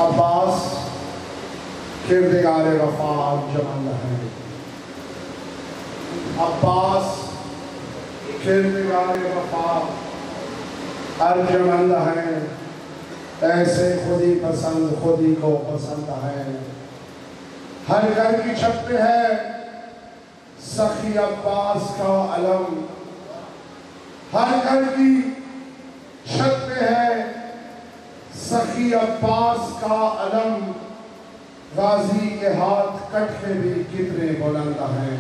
عباس کردگار وفا ارجمند ہیں، عباس کردگار وفا ارجمند ہیں، ایسے خودی پسند خودی کو پسند ہیں۔ ہر گھر کی چھت پہ ہے سخی عباس کا علم، ہر گھر کی چھت پہ ہے سخی عباس کا علم، غازی کے ہاتھ کٹ کے بھی کتنے بلند ہیں۔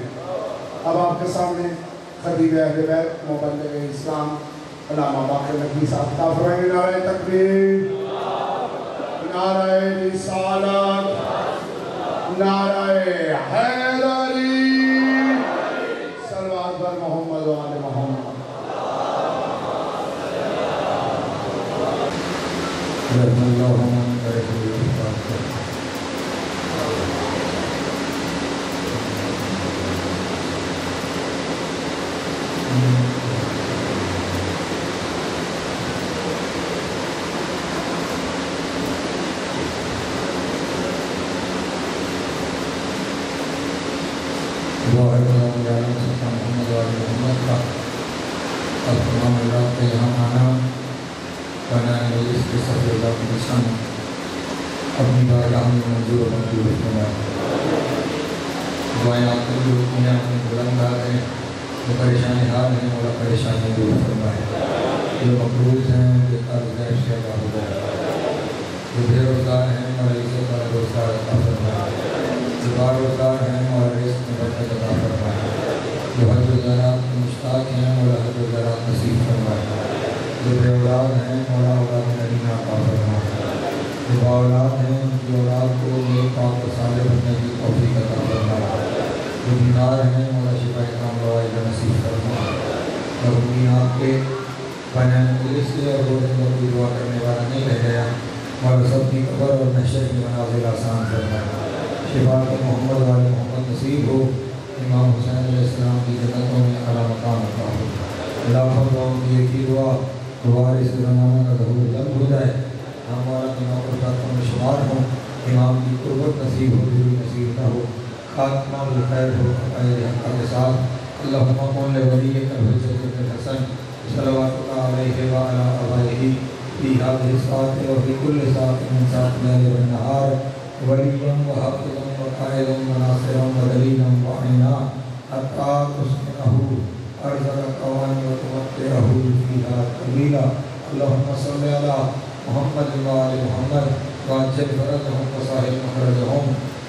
اب آپ کے سامنے خطیب اہل بیت مبلغ اسلام علامہ باقر نقوی صاحب خطاب فرمائیں گے۔ نعرہ تکبیر، نعرہ رسالت، نعرہ حیدری، صلوات بر محمد و آل محمد۔ اپنی بارگاہ میں منظور و منظور فرمائے۔ دعائیں آپ کے لیے ہوتی ہیں، اپنے بلندات ہیں، جو پریشانی حال ہیں مولا پریشانی دور فرمائے، جو مقروض ہیں ان کے قرض غیر شیدہ ہو جائے، جو بے روزگار ہیں مولا عزت کا روزگار عطا فرمائے، جو بار روزگار ہیں مولا رزق میں برکت عطا فرمائے، جو حج و زیارات کے مشتاق ہیں مولا حج و زیارات نصیب فرمائے، جو بے اولاد ہیں مولا اولاد نعیمہ عطا فرمائے، جو بااولاد ہیں ان کی اولاد کو نیک پاک و صالح بننے کی توفیق عطا فرمائے، جو بیمار ہیں مولا شفا کاملہ عاجلہ نصیب فرمائے، اور امین آپ کے بنیان مجلس سے اور روزے میں کوئی دعا کرنے والا نہیں رہ گیا، مولا سب کی قبر اور محشر کی منازل آسان فرمائے، شفا کے محمد و آل محمد نصیب ہو، امام حسین علیہ السلام کی جنتوں میں اعلیٰ مقام عطا ہو۔ لاکھوں دعاؤں کی ایک ہی دعا، وارث زمانہ کا ظہور جلد ہو جائے، ہم مولا کی معروفات میں شمار ہوں، امام کی قربت نصیب ہو، دوری نصیب نہ ہو، خاتمہ بالخیر ہو، عقائد حقہ کے ساتھ۔ اللہم کن لولیک الحجۃ بن الحسن صلوات اللہ علیہ وعلی آبائہ فی ہذہ الساعۃ وفی کل ساعۃ من ساعات اللیل والنہار ولیًا وحافظا وقائدا وناصرا ودلیلا وعینا حتی تسکنہ ارضک قوان وتمتعہ فیہا طویلا۔ اللہم صلی علی محمد و آل محمد واجل فرجهم وساہل مخرجهم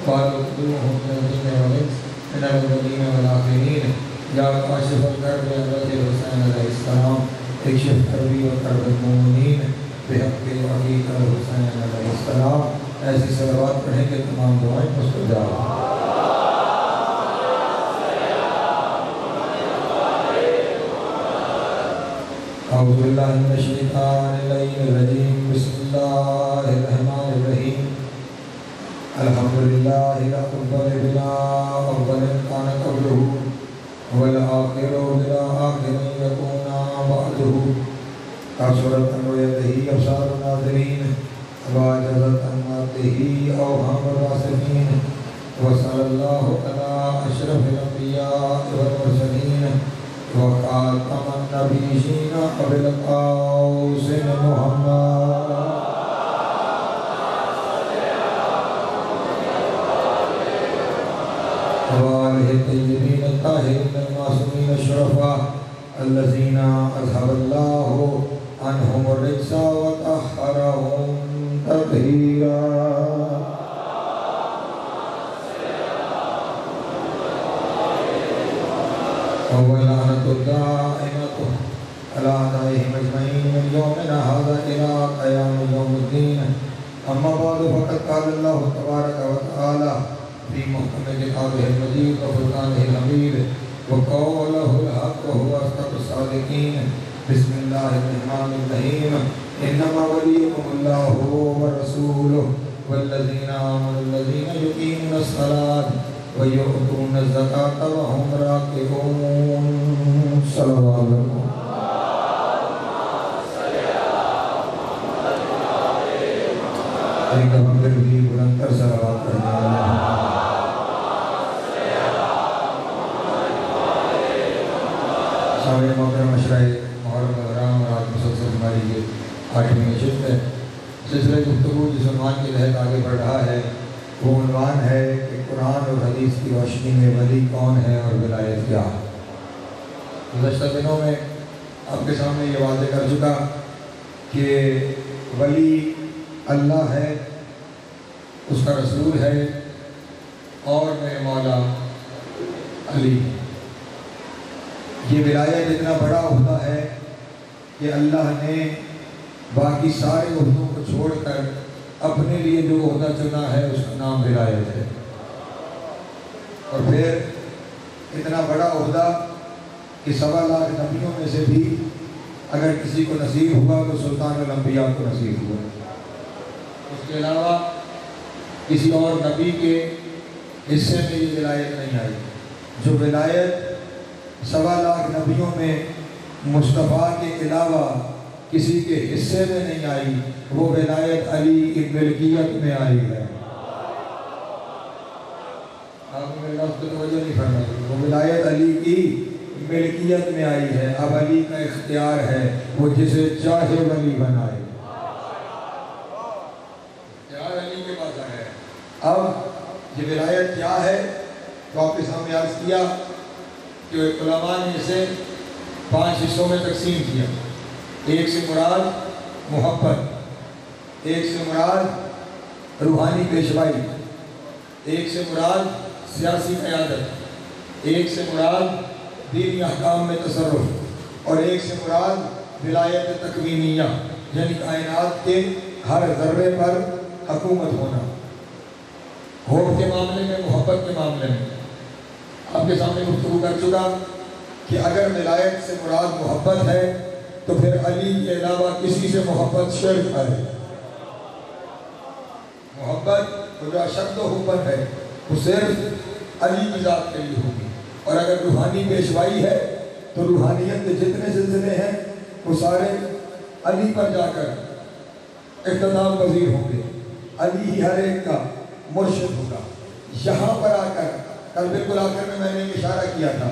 وآل قدوهم من الجن والانس من الاولین والآخرین۔ یا کاشف الکرب حضرت حسین علیہ السلام اکشف کربی و کرب المؤمنین بحق عقیق الحسین علیہ السلام۔ ایسی صلوات پڑھیں کہ تمام دعائیں مستجاب ہوں۔ اعوذ باللہ من الشیطان الرجیم، بسم اللہ الرحمن الرحیم۔ الحمدللہ الأفضل بلا أفضل كان قبله والآخر بلا آخر يكون بعده۔ كثرت رؤيته أبصار الناظرين وعجزت عن ماته أوهام الواصفين، وصلى الله على أشرف الأنبياء والمرسلين وخاتم النبيين أبي القاسم محمد وآله الطيبين الطاهرين المعصومين الشرفاء الذين أذهب الله عنهم الرجس وطهرهم تطهيرا۔ ولعنة الدائمة على أعدائهم أجمعين من يومنا هذا إلى قيام يوم الدين۔ أما بعد فقد قال الله تبارك وتعالى في محكم كتابه المجيد وفرقانه الحميد وقوله الحق وهو أصدق الصادقين۔ بسم الله الرحمن الرحيم۔ إنما وليكم الله ورسوله والذين آمنوا الذين يقيمون الصلاة ويؤتون الزكاة وهم راكعون۔ صلوات اللہ۔ ایک دفعہ پھر بھی بلند تر صلوات پڑھنے والا سامنے محترم مشرع محرم الحرام اور آج مسلسل ہماری یہ 8ویں نشست ہے۔ سلسلہ گفتگو جس عنوان کے تحت آگے بڑھ رہا ہے وہ عنوان ہے کہ قرآن اور حدیث کی روشنی میں ولی کون ہے اور ولایت کیا ہے۔ گزشتہ دنوں میں آپ کے سامنے یہ واضح کر چکا کہ ولی اللہ ہے، اس کا رسول ہے اور میرے مولا علی۔ یہ ولایت اتنا بڑا عہدہ ہے کہ اللہ نے باقی سارے عہدوں کو چھوڑ کر اپنے لیے جو عہدہ چنا ہے اس کا نام ولایت ہے۔ اور پھر اتنا بڑا عہدہ کہ 1.25 لاکھ نبیوں میں سے بھی اگر کسی کو نصیب ہوا تو سلطان الانبیاء کو نصیب ہوا۔ اس کے علاوہ کسی اور نبی کے حصے میں یہ ولایت نہیں آئی۔ جو ولایت 1.25 لاکھ نبیوں میں مصطفیٰ کے علاوہ کسی کے حصے میں نہیں آئی وہ ولایت علی کی ملکیت میں آئی ہے۔ آپ نے میرے لفظ کو توجہ نہیں فرمائی، وہ ولایت علی کی ملکیت میں آئی ہے۔ اب علی کا اختیار ہے وہ جسے چاہے ولی بنائے۔ اختیار علی کے پاس آیا ہے۔ اب یہ ولایت کیا ہے تو آپ کے سامنے عرض کیا کہ علماء نے اسے 5 حصوں میں تقسیم کیا۔ ایک سے مراد محبت، ایک سے مراد روحانی پیشوائی، ایک سے مراد سیاسی قیادت، ایک سے مراد دینی احکام میں تصرف، اور ایک سے مراد ولایت تکوینیہ یعنی کائنات کے ہر ذرے پر حکومت ہونا۔ حب کے معاملے میں، محبت کے معاملے میں آپ کے سامنے گفتگو کر چکا کہ اگر ولایت سے مراد محبت ہے تو پھر علی کے علاوہ کسی سے محبت شرک ہے۔ محبت جو اشد و حبت ہے وہ صرف علی کی ذات کے لیے ہوگی، اور اگر روحانی پیشوائی ہے تو روحانیت کے جتنے سلسلے ہیں وہ سارے علی پر جا کر اقتدام پذیر ہوں گے۔ علی ہی ہر ایک کا مرشد ہوگا۔ یہاں پر آ کر کل بالکل آخر میں نے اشارہ کیا تھا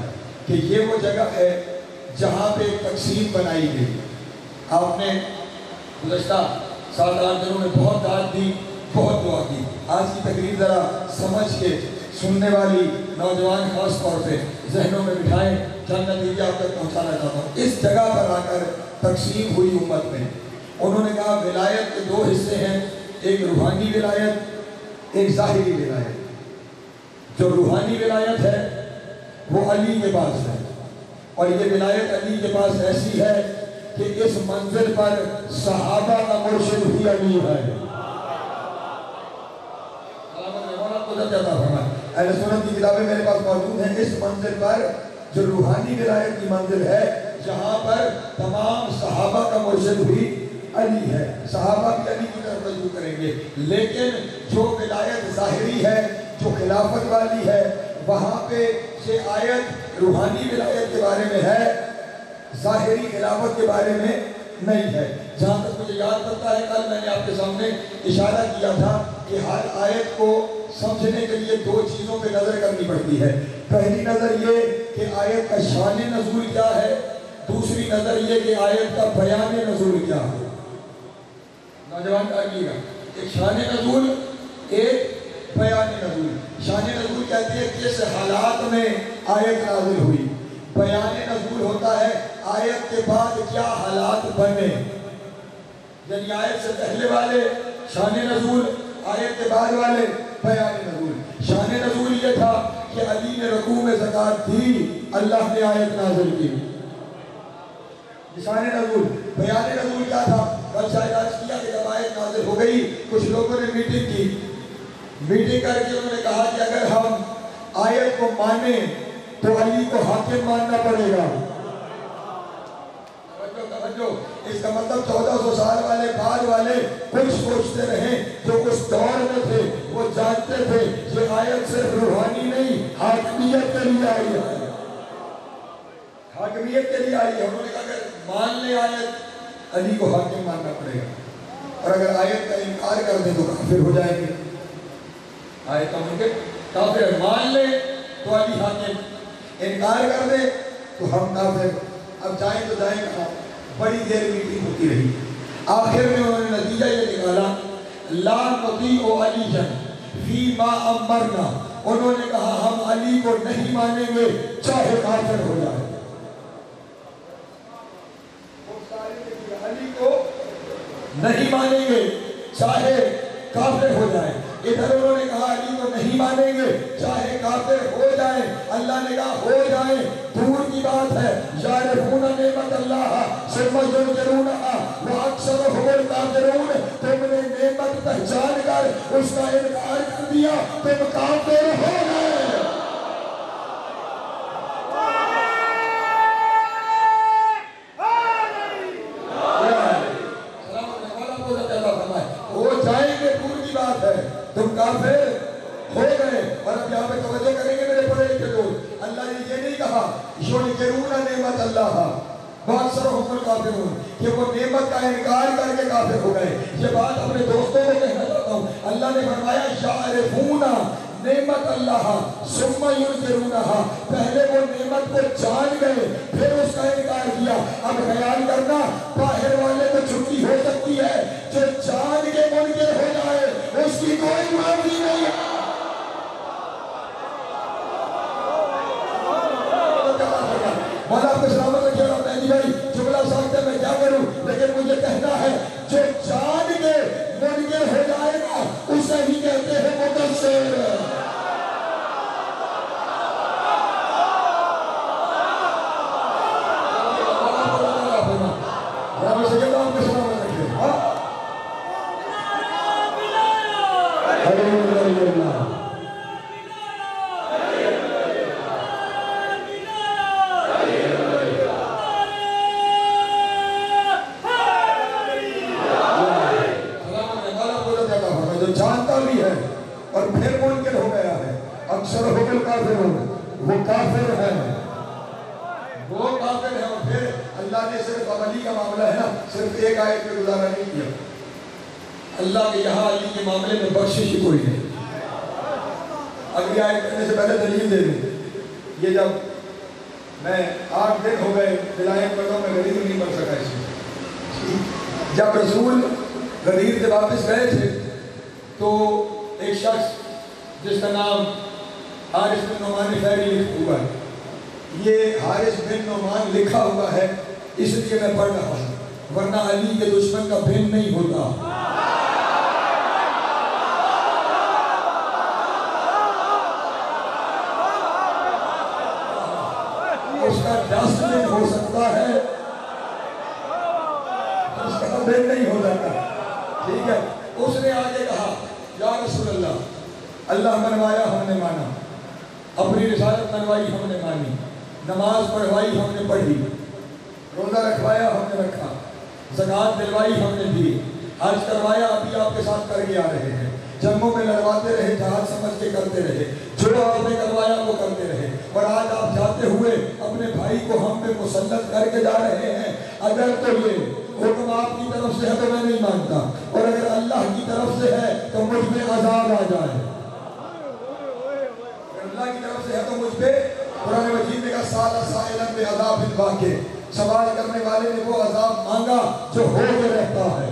کہ یہ وہ جگہ ہے جہاں پہ ایک تقسیم بنائی گئی۔ آپ نے گزشتہ 7-8 دنوں میں بہت دعوت دی، بہت دعا کی۔ آج کی تقریر ذرا سمجھ کے سننے والی نوجوان خاص طور پہ ذہنوں میں بٹھائیں، چند نتیجے آپ تک پہنچانا چاہتا ہوں۔ اس جگہ پر آ کر تقسیم ہوئی امت میں، انہوں نے کہا ولایت کے 2 حصے ہیں، ایک روحانی ولایت، ایک ظاہری ولایت۔ جو روحانی ولایت ہے وہ علی کے پاس ہے، اور یہ ولایت علی کے پاس ایسی ہے کہ اس منزل پر صحابہ کا مرشد بھی علی ہے۔ اہل سنت کی کتابیں میرے پاس موجود ہیں۔ اس منزل پر جو روحانی ولایت کی منزل ہے جہاں پر تمام صحابہ کا مرشد بھی علی ہے، صحابہ بھی علی کی طرف رجوع کریں گے۔ لیکن جو ولایت ظاہری ہے، جو خلافت والی ہے، وہاں پہ یہ آیت روحانی ولایت کے بارے میں ہے، ظاہری خلافت کے بارے میں نہیں ہے۔ جہاں تک مجھے یاد پڑتا ہے کل میں نے آپ کے سامنے اشارہ کیا تھا کہ ہر آیت کو سمجھنے کے لیے 2 چیزوں پہ نظر کرنی پڑتی ہے۔ پہلی نظر یہ کہ آیت کا شان نزول کیا ہے، دوسری نظر یہ کہ آیت کا بیان نزول کیا ہے۔ نوجوان آئیے گا، ایک شان نزول، ایک بیان نزول۔ شان نزول کہتے ہیں کس حالات میں آیت نازل ہوئی، بیان نزول ہوتا ہے آیت کے بعد کیا حالات بنے، یعنی آیت سے پہلے والے شان نزول، آیت کے بعد والے بیان نزول۔ شان نزول یہ تھا کہ علی نے رکوع میں زکوٰۃ دی، اللہ نے آیت نازل کی، شان نزول۔ بیان نزول کیا تھا؟ کل شاید آج کیا کہ جب آیت نازل ہو گئی کچھ لوگوں نے میٹنگ کی، میٹنگ کر کے انہوں نے کہا کہ اگر ہم آیت کو مانیں تو علی کو حاکم ماننا پڑے گا۔ توجہ، اس کا مطلب 1400 سال والے بعد والے کچھ سوچتے رہے جو اس دور میں تھے، وہ جانتے تھے یہ آیت صرف روحانی نہیں، حاکمیت کے لیے آئی ہے، حاکمیت کے لیے آئی ہے۔ انہوں نے کہا اگر مان لے آیت، علی کو حاکم ماننا پڑے گا۔ اور اگر آیت کا انکار کر دیں تو کافر ہو جائیں گے. آیت کا ان کے کافر مان لے تو علی حاکم، انکار کر دے تو ہم کافر. اب جائیں تو جائیں کہاں؟ بڑی دیر میٹنگ ہوتی رہی. آخر میں انہوں نے نتیجہ یہ نکالا لا نطیع علی فی ما امرنا. انہوں نے کہا ہم علی کو نہیں مانیں گے چاہے کافر ہو جائے. علی کو نہیں مانیں گے چاہے کافر ہو جائے. ادھر انہوں نے کہا علی کو نہیں مانیں گے چاہے کافر ہو جائے. اللہ نے کہا ہو جائے دور کی بات ہے. یعرفون نعمت اللہ ثم ینکرونہا واکثرھم الکافرون. تم نے نعمت پہچان کر اس کا انکار کر دیا، تم کافر ہو گئے. تم کافر ہو گئے. اور اب یہاں پہ توجہ کریں گے میرے پڑھے لکھے لوگ، اللہ نے یہ نہیں کہا یونکرون نعمت اللہ واکثرھم الکافرون کہ وہ نعمت کا انکار کر کے کافر ہو گئے. یہ بات اپنے دوستوں کو کہنا چاہتا ہوں. اللہ نے فرمایا یعرفون نعمت اللہ ثم ینکرونہا. پہلے وہ نعمت کو جان گئے پھر اس کا انکار کیا. اب خیال کرنا باہر والے کو چھٹی ہو سکتی ہے، جو جان کے منکر ہو جائے اس کی کوئی معافی نہیں ہے. مولا آپ کو سلامت رکھے گا. مہدی بھائی جملہ ساکتے میں کیا کروں، لیکن مجھے کہنا ہے جو جان کے منکر ہو جائے گا اسے ہی کہتے ہیں مکفر. جانتا بھی ہے اور پھر منکر ہو گیا ہے. اکثر ہو کر کافر ہو، وہ کافر ہے، وہ کافر ہے. اور پھر اللہ نے صرف علی کا معاملہ ہے نا، صرف ایک آیت میں گزارا نہیں کیا. اللہ کے یہاں علی کے معاملے میں بخشش کوئی نہیں. اگلی آیت کرنے سے پہلے دلیل دے دیں. یہ جب میں 8 دن ہو گئے ولایت پڑھتا ہوں، میں غدیر نہیں پڑھ سکا اس میں. جب رسول غدیر سے واپس گئے تھے تو ایک شخص جس کا نام حارث بن نعمان فہری لکھا ہوا ہے. یہ حارث بن نعمان لکھا ہوا ہے اس لیے میں پڑھ رہا ہوں، ورنہ علی کے دشمن کا بن نہیں ہوتا. اس کا ڈسٹبن ہو سکتا ہے، اس کا بن نہیں ہو جاتا. ٹھیک ہے. اس نے آگے کہا یا رسول اللہ، اللہ منوایا ہم نے مانا، اپنی رسالت منوائی ہم نے مانی، نماز پڑھوائی ہم نے پڑھی، روزہ رکھوایا ہم نے رکھا، زکوٰۃ دلوائی ہم نے دی، حج کروایا ابھی آپ کے ساتھ کر کے آ رہے ہیں، جنگوں میں لڑواتے رہے، جہاد سمجھ کے کرتے رہے، جو آپ نے کروایا وہ کرتے رہے. اور آج آپ جاتے ہوئے اپنے بھائی کو ہم پہ مسلط کر کے جا رہے ہیں. اگر تو یہ حکم آپ کی طرف سے ہے تو میں نہیں مانتا، اور اگر اللہ کی طرف سے ہے تو مجھ پہ عذاب آ جائے. اگر اللہ کی طرف سے ہے تو مجھ پہ، قرآن مجید نے کہا سال سائلا بعذاب الواقع، سوال کرنے والے نے وہ عذاب مانگا جو ہو کے رہتا ہے،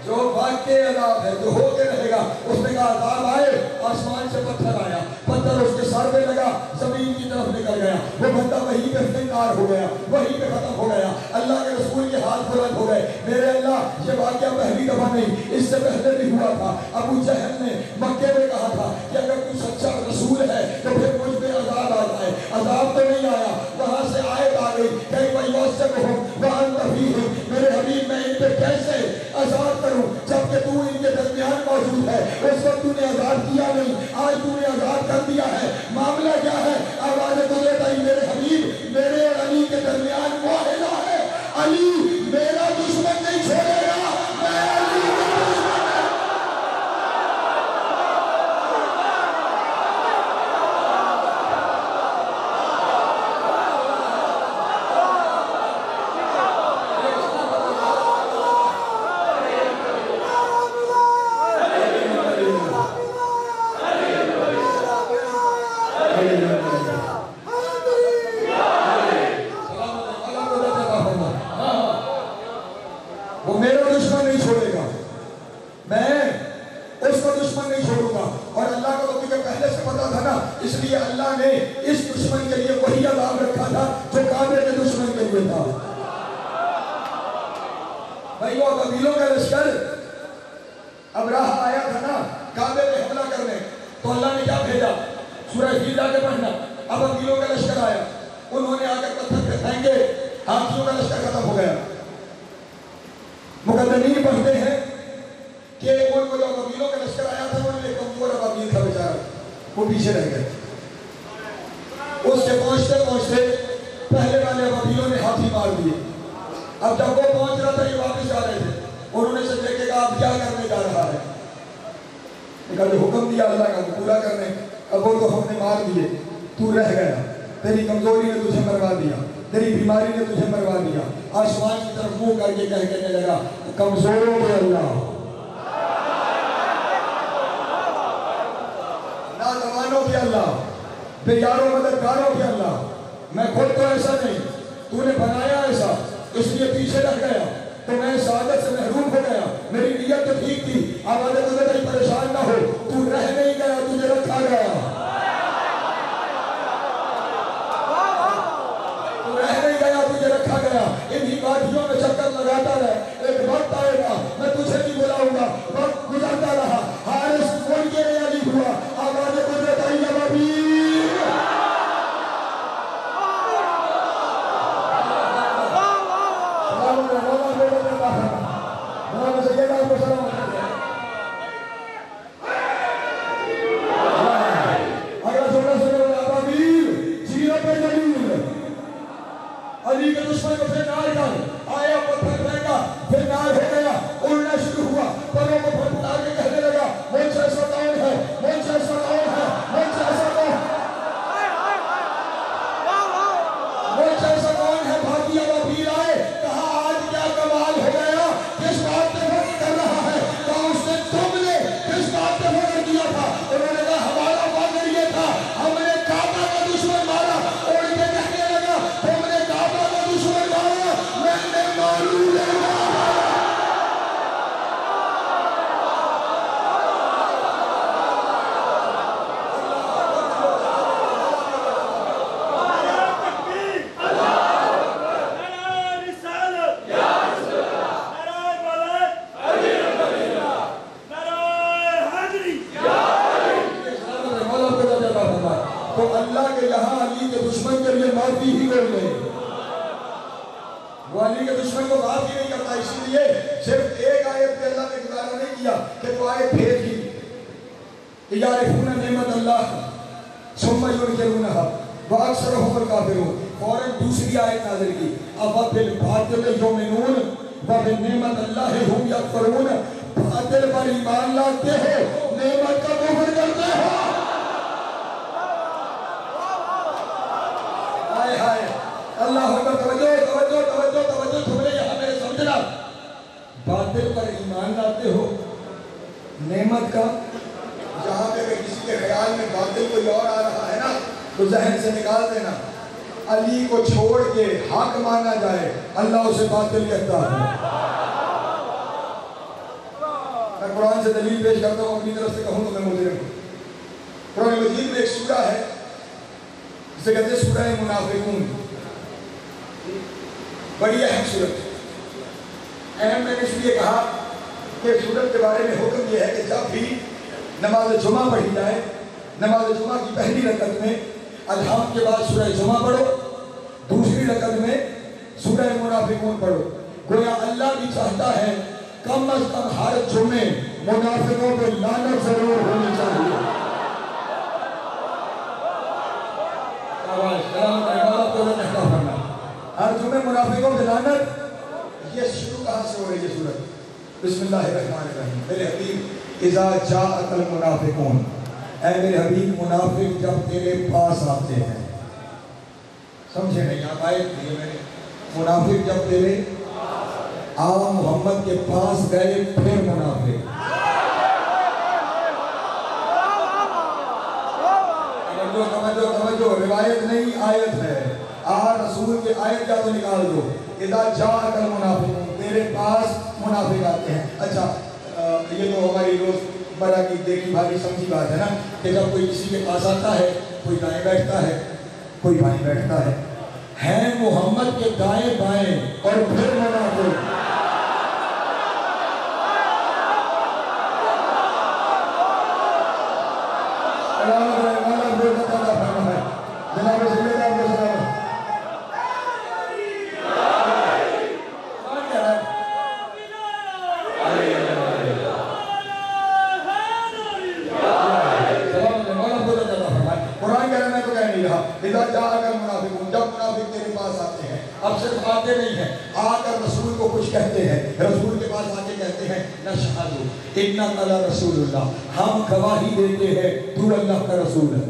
جو واقع عذاب ہے، جو ہو کے رہے گا. اس نے کہا عذاب آئے، آسمان سے پتھر آیا، پتھر اس کے سر پہ لگا، زمین کی طرف نکل گیا، وہ بندہ وہیں پہ فنکار ہو گیا، وہیں پہ ختم ہو گیا. اللہ کے رسول کے ہاتھ بلند ہو گئے. میرے اللہ، یہ واقعہ پہلی دفعہ نہیں، اس سے پہلے بھی ہوا تھا. ابو جہل نے مکے میں کہا تھا کہ اگر تو سچا رسول ہے تو پھر مجھ پہ عذاب آ جائے. عذاب تو نہیں آیا. وہاں سے آیت آ گئی کہ وَيُعَذِّبُهُمْ وَأَنْتَ فِيهِمْ. میرے حبیب میں ان پہ کیسے عذاب کروں جبکہ تو ان کے درمیان موجود ہے. اس وقت تو نے عذاب کیا نہیں، آج تو نے عذاب کر دیا ہے. معاملہ کیا ہے؟ آواز تو دیتا ہی میرے حبیب، میرے اور علی کے درمیان معاہدہ ہے. علی میرا دشمن نہیں چھوڑے گا، میں علی کا دشمن. اس لیے اللہ نے اس دشمن کے لیے وہی عذاب رکھا تھا جو کعبے کے دشمن کے لیے تھا۔ بھائی وہ قبیلوں کا لشکر ابراہ آیا تھا نا کعبے پہ حملہ کرنے، تو اللہ نے کیا بھیجا؟ سورہ فیل جا کے پڑھنا۔ اب قبیلوں کا لشکر آیا، انہوں نے آ کر پتھر پہ پھینکے، ہاتھیوں کا لشکر ختم ہو گیا۔ مقدمین پڑھتے ہیں کہ ان کو جو قبیلوں کا لشکر آیا تھا انہوں نے کمزور قبیل تھا بیچارہ، وہ پیچھے رہ گئے۔ اس کے پہنچتے پہنچتے پہلے والے قبیلوں نے ہاتھی مار دیے۔ اب جب وہ پہنچ رہا تھا یہ واپس جا رہے تھے، انہوں نے سے دیکھے کہا اب کیا کرنے جا رہا ہے؟ کہا جو حکم دیا اللہ کا پورا کرنے، اب وہ تو ہم نے مار دیے، تو رہ گیا، تیری کمزوری نے تجھے مروا دیا، تیری بیماری نے تجھے مروا دیا۔ آسمان کی طرف منہ کر کے کہنے لگا کمزوروں کے اللہ، نادوانوں کے اللہ، بے یاروں مددگاروں کے اللہ، میں خود تو ایسا نہیں، تو نے بنایا ایسا، اس لیے پیچھے رہ گیا، تو میں سعادت سے محروم ہو گیا۔ میری نیت تو ٹھیک تھی، آبادے کو کہیں پریشان نہ ہو، تو رہ نہیں گیا، تجھے رکھا گیا، تو رہ نہیں گیا، تجھے رکھا گیا۔ انہی وادیوں میں چکر لگاتا رہے، ایک وقت آئے گا میں تجھے بھی بلاؤں گا۔ وقت گزرتا رہا، حارث کوئی کے ریاضی ہوا، آبادے کو بتائی ابابیل، علی کے دشمن کو پھر نار کر آیا، پتھر پھینکا، پھر نار ہو گیا، اڑنا شروع ہوا، پروں کو پھٹا کے کہنے لگا مجھ سے ایسا کون ہے، مجھ سے ایسا کون ہے، مجھ سے ایسا کون ہے، مجھ سے ایسا کون ہے۔ بھاگی ابابیل آئے، کہا آج کیا کمال ہو گیا، کس بات پہ فخر کر رہا ہے؟ کہا اس نے تم نے کس بات پہ فخر کیا تھا؟ انہوں نے کہا ہمارا فخر یہ تھا ہم نے کعبہ کا دشمن مارا، اڑ کے کہنے لگا تم نے کعبہ کا دشمن مارا، میں نے معلوم ہے تو اللہ کے یہاں علی کے دشمن کے لیے معافی ہی کر لے، وہ علی کے دشمن کو معافی نہیں کرتا۔ اسی لیے صرف ایک آیت پہ اللہ نے گزارا نہیں کیا کہ تو آیت بھیج دی، یعرفون نعمت اللہ ثم ینکرونہا واکثرھم الکافرون، فوراً دوسری آیت نازل کی، افبالباطل یؤمنون وبنعمت اللہ ہم یکفرون، باطل پر ایمان لاتے ہو، نعمت کا کفر کرتے ہو۔ اللہ اکبر، توجہ توجہ توجہ توجہ، تم نے یہاں میرے سمجھنا، باطل پر ایمان لاتے ہو، نعمت کا، جہاں پہ اگر کسی کے خیال میں باطل کوئی اور آ رہا ہے نا تو ذہن سے نکال دینا، علی کو چھوڑ کے حق مانا جائے، اللہ اسے باطل کہتا ہے۔ میں قرآن سے دلیل پیش کرتا ہوں، اپنی طرف سے کہوں تو میں مجرم ہوں۔ قرآن مجید میں ایک سورہ ہے جسے کہتے ہیں سورہ منافقون، بڑی اہم صورت۔ اہم میں نے اس لیے کہا کہ سورت کے بارے میں حکم یہ ہے کہ جب بھی نماز جمعہ پڑھی جائے، نماز جمعہ کی پہلی رکعت میں الحم کے بعد سورہ جمعہ پڑھو، دوسری رکعت میں سورہ منافقون پڑھو۔ گویا اللہ بھی چاہتا ہے کم از کم ہر جمعے منافقوں پہ لعنت ضرور ہونی چاہیے۔ ہر جمعے منافقوں پہ لعنت، یہ شروع کہاں سے ہو رہی ہے سورت؟ بسم اللہ الرحمن الرحیم، میرے حبیب اذا جاءک المنافقون، اے میرے حبیب منافق جب تیرے پاس آتے ہیں، سمجھے نہیں آپ آئے تھے میں نے، منافق جب تیرے محمد کے پاس گئے پھر منافق، توجہ روایت نہیں آیت ہے، رسول کے آیت کیا تو نکال دو، اذا جاءک المنافقون، تیرے پاس منافق آتے ہیں۔ اچھا یہ تو ہماری روز مرہ کی دیکھی بھالی سمجھی بات ہے نا کہ جب کوئی کسی کے پاس آتا ہے کوئی دائیں بیٹھتا ہے کوئی بائیں بیٹھتا ہے محمد کے دائیں بائیں اور پھر منافق جب منافق تیرے پاس آتے ہیں اب صرف آتے نہیں ہیں آ کر رسول کو کچھ کہتے ہیں رسول کے پاس آ کے کہتے ہیں نشہدو انک لرسول اللہ ہم گواہی دیتے ہیں تو اللہ کا رسول ہے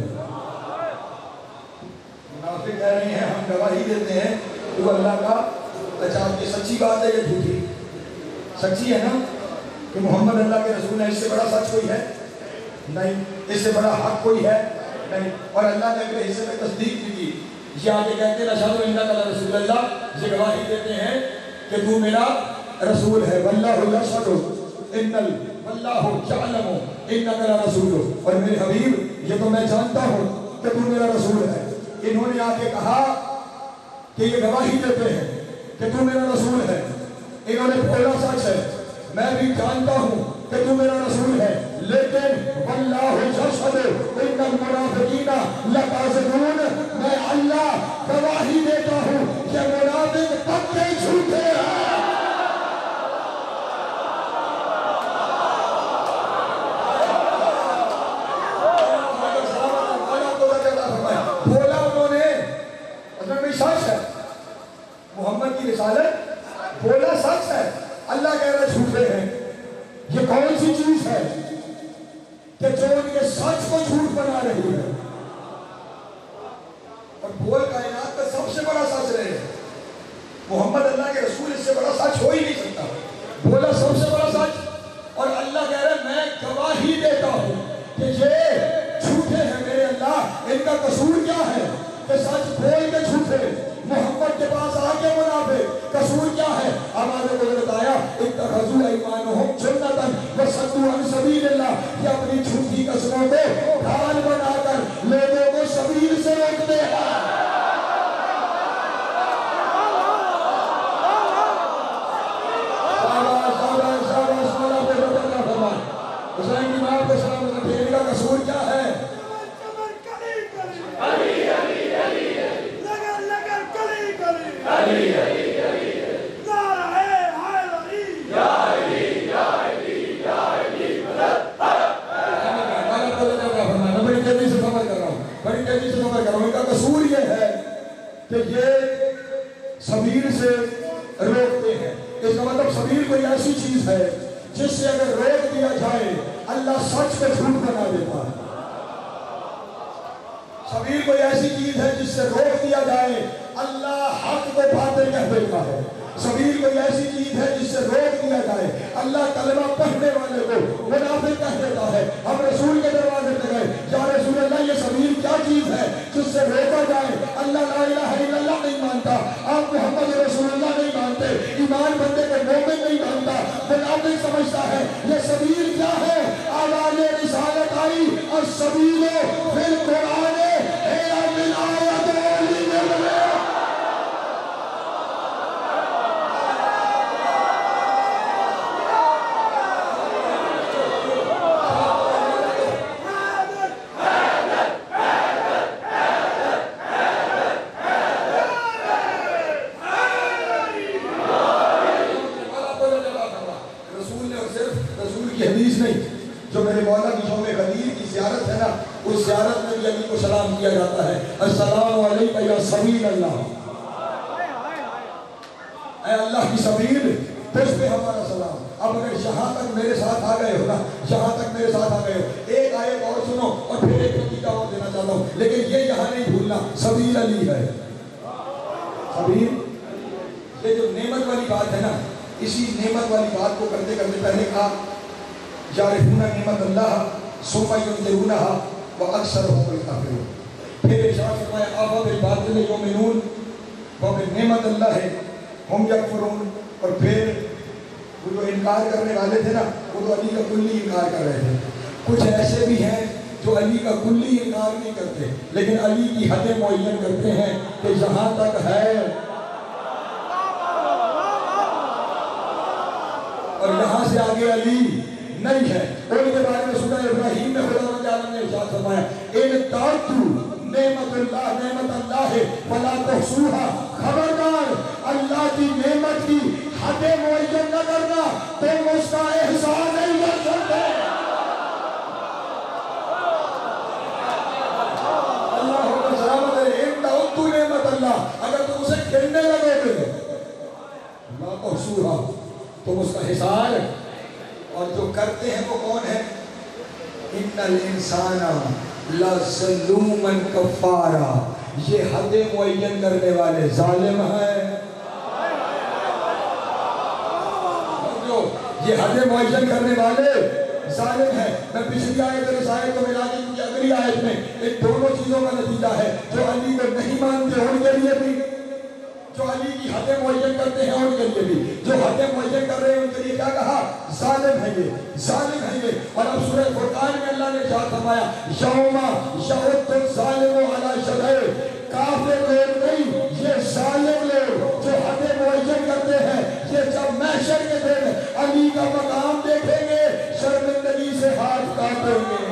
منافق کہہ رہے ہیں ہم گواہی دیتے ہیں تو اللہ کا اچھا آپ کی سچی بات ہے یا جھوٹی سچی ہے نا کہ محمد اللہ کے رسول ہے اس سے بڑا سچ کوئی ہے نہیں اس سے بڑا حق کوئی ہے نہیں اور اللہ نے اگلے حصے میں تصدیق بھی کی یہ آگے کہتے ہیں اشہد ان رسول اللہ یہ گواہی دیتے ہیں کہ تو میرا رسول ہے واللہ یشہد واللہ یعلم انک لرسول اور میرے حبیب یہ تو میں جانتا ہوں کہ تو میرا رسول ہے انہوں نے آ کے کہا کہ یہ گواہی دیتے ہیں کہ تو میرا رسول ہے انہوں نے بولا سچ ہے میں بھی جانتا ہوں کہ تو میرا رسول ہے لیکن واللہ یشہد ان المنافقین لکاذبون میں اللہ گواہی دیتا ہوں کہ منافق پکے جھوٹے ہیں بولا انہوں نے حضرت میں سچ ہے محمد کی رسالت بولا سچ ہے اللہ کہہ رہا جھوٹے ہیں یہ کون سی چیز ہے کہ جو ان کے سچ کو جھوٹ بنا رہی ہے اور بول کائنات کا سب سے بڑا سچ رہے ہیں محمد اللہ کے رسول اس سے بڑا سچ ہو ہی نہیں سکتا بولا سب سے بڑا سچ اور اللہ کہہ رہا ہے میں گواہی دیتا ہوں کہ یہ جھوٹے ہیں میرے اللہ ان کا قصور کیا ہے کہ سچ بول کے جھوٹے محمد کے پاس آگے منافق قصور کیا ہے ہمارے کو بتایا اتخذوا ایمانہم جنتا وصدوا عن سبیل اللہ یہ اپنی جھوٹی قسموں کو ڈھال بنا کر لوگوں کو سبیل سے روکتے ہیں حسین کی ماں کو سلام رکھے ان کا قصور کیا ہے بڑی تیزی سے سفر کر رہا ہوں ان کا قصور یہ ہے کہ یہ سبیل سے روکتے ہیں اس کا مطلب سبیل کوئی ایسی چیز ہے جس سے اگر روک دیا جائے اللہ سچ کو جھوٹ بنا دیتا ہے سبیل کوئی ایسی چیز ہے جس سے روک دیا جائے اللہ حق کو باطل کہہ دیتا ہے سبیل کوئی ایسی چیز ہے جس سے روک دیا جائے اللہ کلمہ پڑھنے والے کو منافق کہہ دیتا ہے ہم رسول کے دروازے پہ گئے یا رسول اللہ یہ سبیل کیا چیز ہے جس سے روکا جائے اللہ لا الہ الا اللہ نہیں مانتا آپ محمد رسول اللہ نہیں مانتے ایمان بندے کو مومن نہیں مانتا منافق سمجھتا ہے یہ سبیل کیا ہے آواز رسالت آئی اور سبیل فی القرآن ہے من آیت اولی میں جو میرے مولا کی شوم غدیر کی زیارت ہے نا اس زیارت میں بھی علی کو سلام کیا جاتا ہے السلام علیکم یا سبیل اللہ اے اللہ کی سبیل تجھ پہ ہمارا سلام اب اگر یہاں تک میرے ساتھ آ گئے ہو نا یہاں تک میرے ساتھ آ گئے ہو ایک آیت اور سنو اور پھر ایک نتیجہ اور دینا چاہتا ہوں لیکن یہ یہاں نہیں بھولنا سبیل علی ہے سبیل یہ جو نعمت والی بات ہے نا اسی نعمت والی بات کو کرتے کرتے پہلے کہا یعرفون نعمت اللہ ثم ینکرونها واکثرهم الکافرون پھر ارشاد فرمایا افبالباطل یؤمنون وبنعمت اللہ ہم یکفرون اور پھر وہ جو انکار کرنے والے تھے نا وہ تو علی کا کلی انکار کر رہے تھے کچھ ایسے بھی ہیں جو علی کا کلی انکار نہیں کرتے لیکن علی کی حدیں معین کرتے ہیں کہ یہاں تک ہے اور یہاں سے آگے علی نہیں ہے. ان کے بارے میں سورہ ابراہیم میں خدا عالم نے ارشاد فرمایا ان تعدوا نعمت اللہ فلا تحصوها. خبردار اللہ کی نعمت کی حدیں معین نہ کرنا تم اس کا احسان نہیں کر سکتے. اللہ کو سلامت ہے. ان تعدوا نعمت اللہ اگر تم اسے کھیلنے لگے گے لا تحصوها تم اس کا حساب. اور جو کرتے ہیں وہ کون ہے؟ ان الانسان لظلوما کفارا. یہ حد معین کرنے والے ظالم ہیں. یہ حد معین کرنے والے ظالم ہیں. میں پچھلی آیت اور اس آیت کو ملا کے اگلی آیت میں ان دونوں چیزوں کا نتیجہ ہے. جو علی کو نہیں مانتے ان کے لیے بھی, جو علی کی حدیں معین کرتے ہیں ان کے لیے بھی, جو حدیں معین کر رہے ہیں ان کے لیے کیا کہا؟ ظالم ہے یہ, ظالم ہے یہ. اور اب سورہ فرقان میں اللہ نے ارشاد فرمایا یوم یعض الظالم علی یدیہ. کافر لوگ نہیں, یہ ظالم لوگ جو حدیں معین کرتے ہیں یہ جب محشر کے دن علی کا مقام دیکھیں گے شرمندگی سے ہاتھ کاٹیں گے.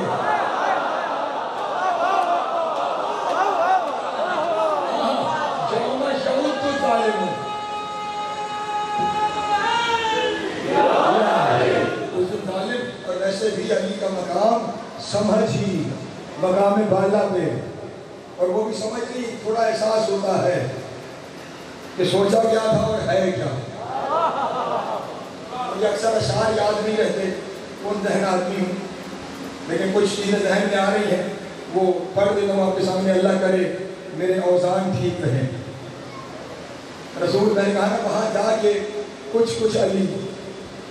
اور ویسے بھی علی کا مقام سمجھ ہی مقام بالا پہ, اور وہ بھی سمجھ نہیں, تھوڑا احساس ہوتا ہے کہ سوچا کیا تھا اور ہے کیا. مجھے اکثر اشعار یاد نہیں رہتے, کون ذہن آدمی ہوں, لیکن کچھ چیزیں ذہن میں آ رہی ہیں وہ پڑھ دیتا ہوں آپ کے سامنے. اللہ کرے میرے اوزان ٹھیک رہیں. رسول میں نے کہا نا وہاں جا کے کچھ علی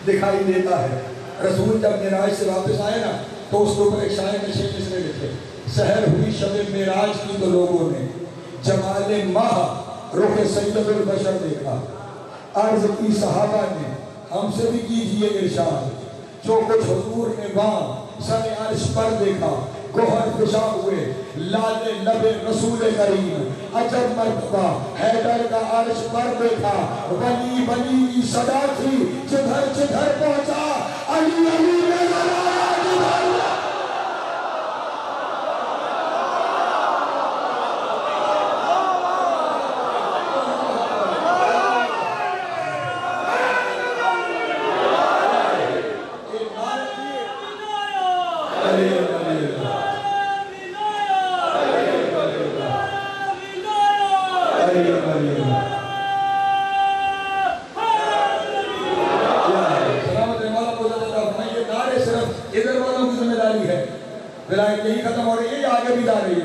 دکھائی دیتا ہے. رسول جب معراج سے واپس آئے نا تو اس کے اوپر ایک شاعر نے شعر اس نے لکھے سحر ہوئی شب معراج کی تو لوگوں نے جمال ماہ رخ سید البشر دیکھا. عرض کی صحابہ نے ہم سے بھی کیجئے ارشاد جو کچھ حضور نے وہاں سر عرش پر دیکھا. گوہر فشا ہوئے لال لب رسول کریم عجب مرتبہ حیدر کا عرش پر دیکھا. ولی ولی کی صدا تھی جدھر جدھر پہنچا علی علی میں لایا جدھر. ولایت یہی ختم ہو رہی ہے یا آگے بھی جا رہی ہے؟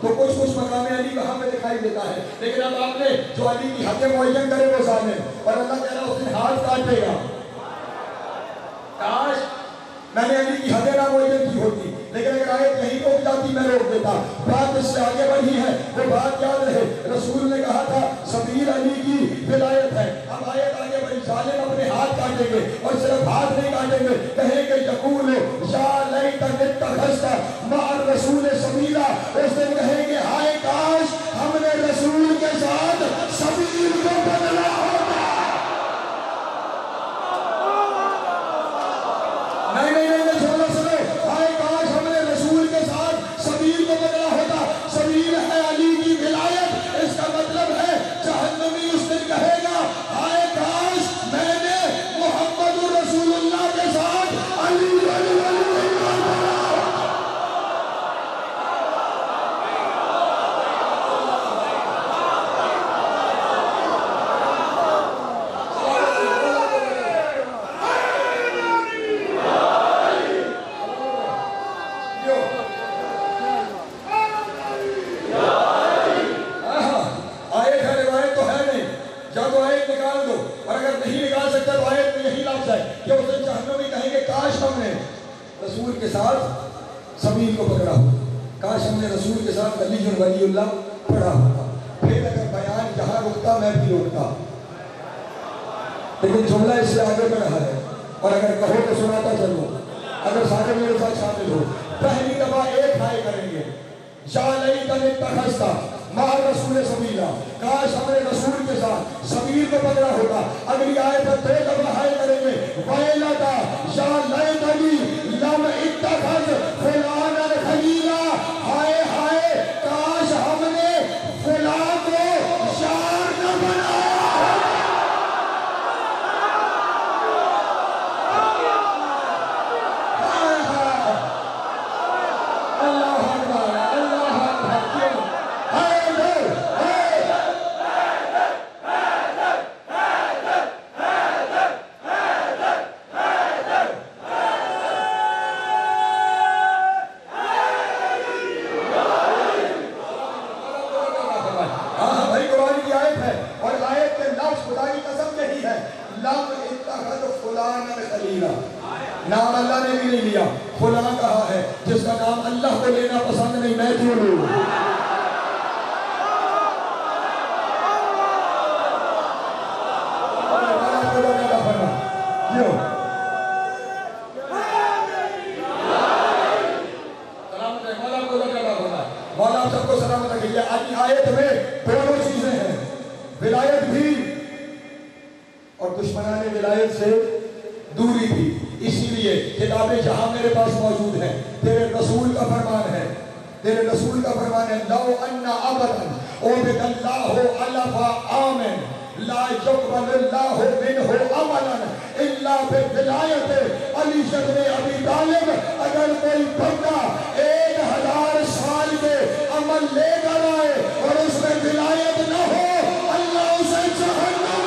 تو کچھ مقام علی وہاں پہ دکھائی دیتا ہے, لیکن اب آپ نے جو علی کی حدیں معین کرے وہ ظالم, اور اللہ کہہ رہا اس دن ہاتھ کاٹے گا. کاش میں نے علی کی حدیں نہ معین کی ہوتی, لیکن اگر آیت یہیں روک جاتی میں روک دیتا. بات اس سے آگے بڑھی ہے, وہ بات یاد رہے رسول نے کہا تھا سبیل علی کی ولایت ہے. اب آیت آگے بڑھی ظالم اپنے ہاتھ کاٹیں گے, اور صرف ہاتھ نہیں کاٹیں گے, کہیں گے یقول یا لیت اتخذت مع الرسول سبیلا. اس دن کہیں گے ہائے کاش ہم نے رسول کے ساتھ سبیل کو بدلا ہوتا. نہیں سنو ہائے کاش ہم نے رسول کے ساتھ سبیل کو بدلا ہوتا. سبیل ہے علی کی ولایت, اس کا مطلب ہے جہنمی اس دن کہے گا ہائے کاش میں نے محمد رسول اللہ کے ساتھ علی علی علی رسول کے ساتھ سبیل کو پکڑا ہو. کاش ہم نے رسول کے ساتھ علی ولی اللہ پڑھا ہوتا. پھر اگر بیان جہاں رکتا میں بھی روکتا. لیکن جملہ اس سے آگے بڑھ رہا ہے، اور اگر کہو تو سناتا چلو، اگر سارے میرے ساتھ شامل ہو۔ پہلی دفعہ ایک ہائے کریں گے، یا لیتنی اتخذت مع الرسول سبیلا، کاش ہم نے رسول کے ساتھ سبیل کو پکڑا ہوتا۔ اگلی آیت پر دو دفعہ ہائے کریں گے، ویلتا یا لیتنی لم اتخذ فلانا خلیلا، ہائے ہائے کاش ہم نے فلاں کو یار نہ بنایا۔ نام اللہ نے بھی نہیں لیا، فلاں کہا ہے، جس کا نام اللہ کو لینا پسند نہیں، میں کیوں لوں؟ مولا آپ سب کو سلامت رکھیے۔ آج کی آیت میں دونوں چیزیں ہیں، ولایت بھی اور دشمنان ولایت سے دوری بھی۔ اسی لیے کتابیں جہاں میرے پاس موجود ہیں، تیرے رسول کا فرمان ہے، تیرے رسول کا فرمان ہے، لو ان عبدا عبد اللہ الفا آمن لا يقبل اللہ منہ عملا الا بولایت علی بن ابی طالب۔ اگر کوئی بندہ 1000 سال کے عمل لے کر آئے اور اس میں ولایت نہ ہو، اللہ اسے جہنم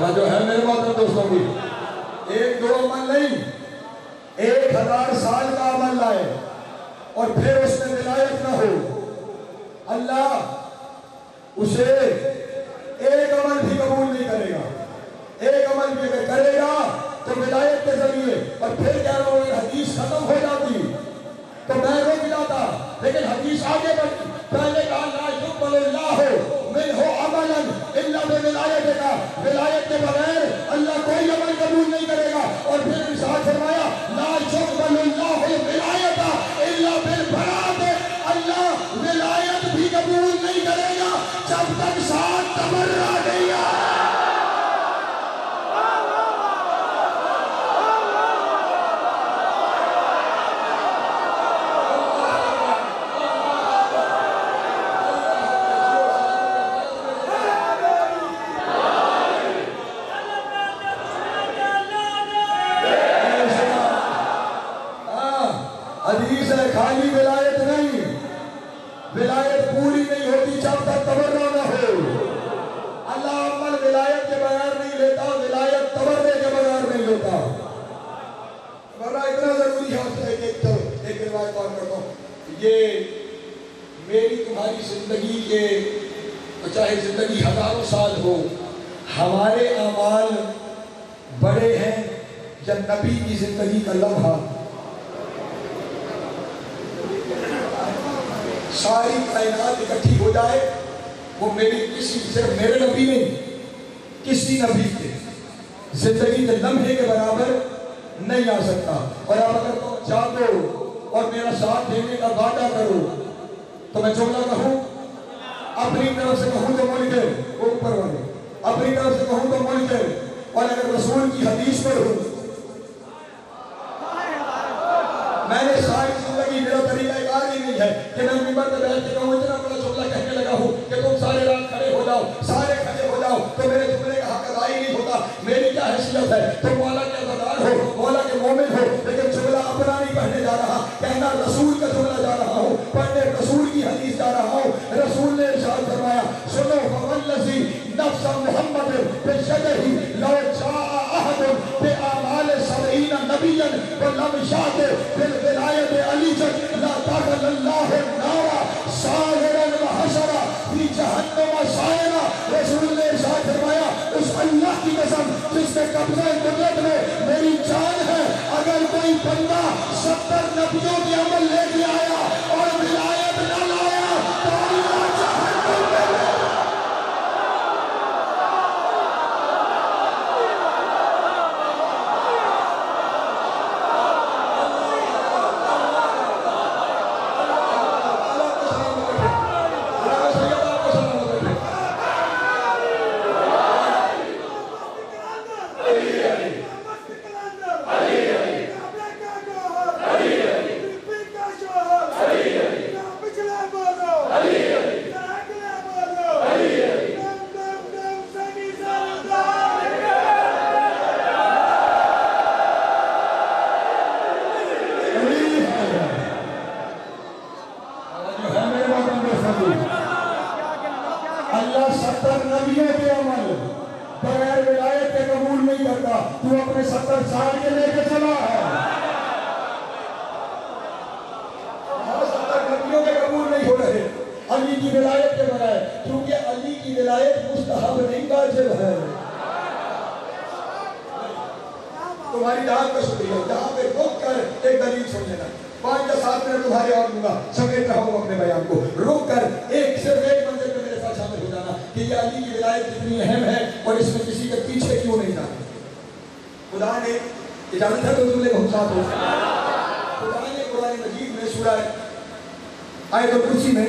میں جو ہے میرے محترم دوستوں کی، ایک دو عمل نہیں، 1000 سال کا عمل لائے اور پھر اس میں ولایت نہ ہو، اللہ اسے ایک عمل بھی قبول نہیں کرے گا۔ ایک عمل بھی اگر کرے گا تو ولایت کے ذریعے، اور پھر کیا ہو، حدیث ختم ہو جاتی تو میں رک جاتا، لیکن حدیث آگے بڑھتی۔ پہلے کہا لا يقبل اللہ منہ عملا الا بولایت کا، ولایت کے بغیر اللہ کوئی عمل قبول نہیں کرے گا۔ اور پھر ارشاد فرمایا لا يقبل اللہ ولایت الا بالبراءۃ، اللہ ولایت بھی قبول نہیں کرے گا جب تک ساتھ تبرہ نہیں آئے۔ حدیث ہے خالی ولایت نہیں، ولایت پوری نہیں ہوتی جب تک تبرہ نہ ہو۔ اللہ عمل ولایت کے بغیر نہیں لیتا، ولایت تبرے کے بغیر نہیں لیتا۔ تبرہ اتنا ضروری ہے کہ ایک روایت اور کرتا ہوں، یہ میری تمہاری زندگی کے چاہے زندگی 1000 سال ہو، ہمارے اعمال بڑے ہیں یا نبی کی زندگی کا لمحہ؟ ساری کائنات اکٹھی ہو جائے، وہ میری کسی صرف میرے نبی نہیں، کسی نبی کے زندگی کے لمحے کے برابر نہیں آ سکتا۔ اور آپ اگر تم چاہو اور میرا ساتھ دینے کا وعدہ کرو تو میں جملہ کہوں، اپنی طرف سے کہوں تو ملک ہے، وہ اوپر والے، اپنی طرف سے کہوں تو ملک ہے، اور اگر رسول کی حدیث پڑھوں، میں نے ساری زندگی میرا طریقہ کار ہی نہیں ہے کہ میں منبر پہ بیٹھ کے کہوں اتنا بڑا جملہ کہنے لگا ہوں کہ تم سارے رات کھڑے ہو جاؤ، سارے کھڑے ہو جاؤ، تو میرے جملے کا حق ادا ہی نہیں ہوتا۔ میری کیا حیثیت ہے؟ تم مولا کے عزادار ہو، مولا کے مومن ہو، لیکن جملہ اپنا نہیں پڑھنے جا رہا، کہنا رسول کا جملہ جا رہا ہوں، پڑھنے رسول کی حدیث جا رہا ہوں۔ رسول نے ارشاد فرمایا سنو فوالذی نفس محمد بِیدہ لو جاء احد بِآمال علیًا ولم یأت بالولایۃ علیًا لا دخل اللہ النار سائرا وحشرا فی جہنم سائرا۔ رسول نے ارشاد فرمایا اس اللہ کی قسم جس نے قبضہ قدرت میں میری جان ہے، اگر کوئی بندہ 70 نبیوں کے عمل لے کے آیا اور ولایت نہ لایا تو اللہ جہنم میں اللہ 70 نبیوں کے عمل بغیر ولایت کے قبول نہیں کرتا۔ تو اپنے 70 سال کے لے کے چلا ہے، 70 نبیوں کے قبول نہیں ہو رہے علی کی ولایت کے بغیر، کیونکہ علی کی ولایت مستحب نہیں واجب ہے۔ تمہاری دعوت کا شکریہ، جہاں پہ رک کر ایک دلیل سن لینا، 5 یا 7 منٹ تمہارے اور دوں گا، سمیٹ رہا ہوں اپنے بیان کو، رک کر صرف ایک منظر پہ میرے ساتھ شامل ہو جانا کہ یہ علی کی ولایت کتنی اہم ہے اور اس میں کسی کے پیچھے کیوں نہیں جانا۔ خدا نے اجازت ہے تو تم لے ہم ساتھ ہو۔ خدا نے قرآن مجید میں سورہ آیت الکرسی میں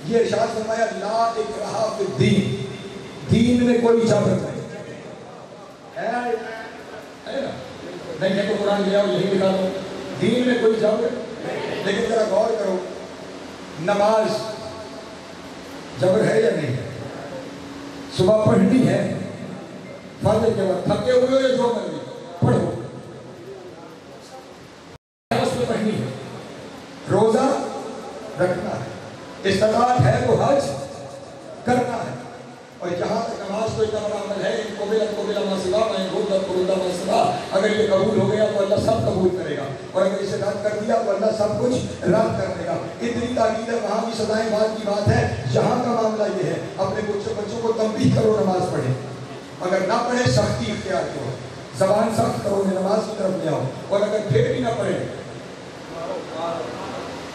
یہ ارشاد فرمایا لا اکراہ فی الدین، دین میں کوئی جبر نہیں ہے نا؟ نہیں ہے تو قرآن لے آؤ، یہی لکھا دو، دین میں کوئی جبر۔ لیکن ذرا غور کرو، نماز جبر ہے یا نہیں ہے؟ صبح پڑھنی ہے، فجر کے بعد تھکے ہوئے ہو یا جو مرضی پڑھو، اس میں پڑھنی ہے۔ روزہ رکھنا ہے، استطاعت ہے تو حج کرنا ہے، اور جہاں تک نماز کوئی بڑا عمل ہے، قبل ما سوا میں قبل ما سوا، اگر یہ قبول ہو گیا تو اللہ سب قبول کرے گا، اور اگر اسے رد کر دیا تو اللہ سب کچھ رد کر دے گا۔ اتنی تاکید ہے، وہاں بھی سزائیں بعد کی بات ہے، یہاں کا معاملہ یہ ہے اپنے بچوں کو تنبیہ کرو نماز پڑھیں، اگر نہ پڑھے سختی اختیار کرو، زبان سخت کرو، نماز کی طرف لے آؤ، اور اگر پھر بھی نہ پڑھے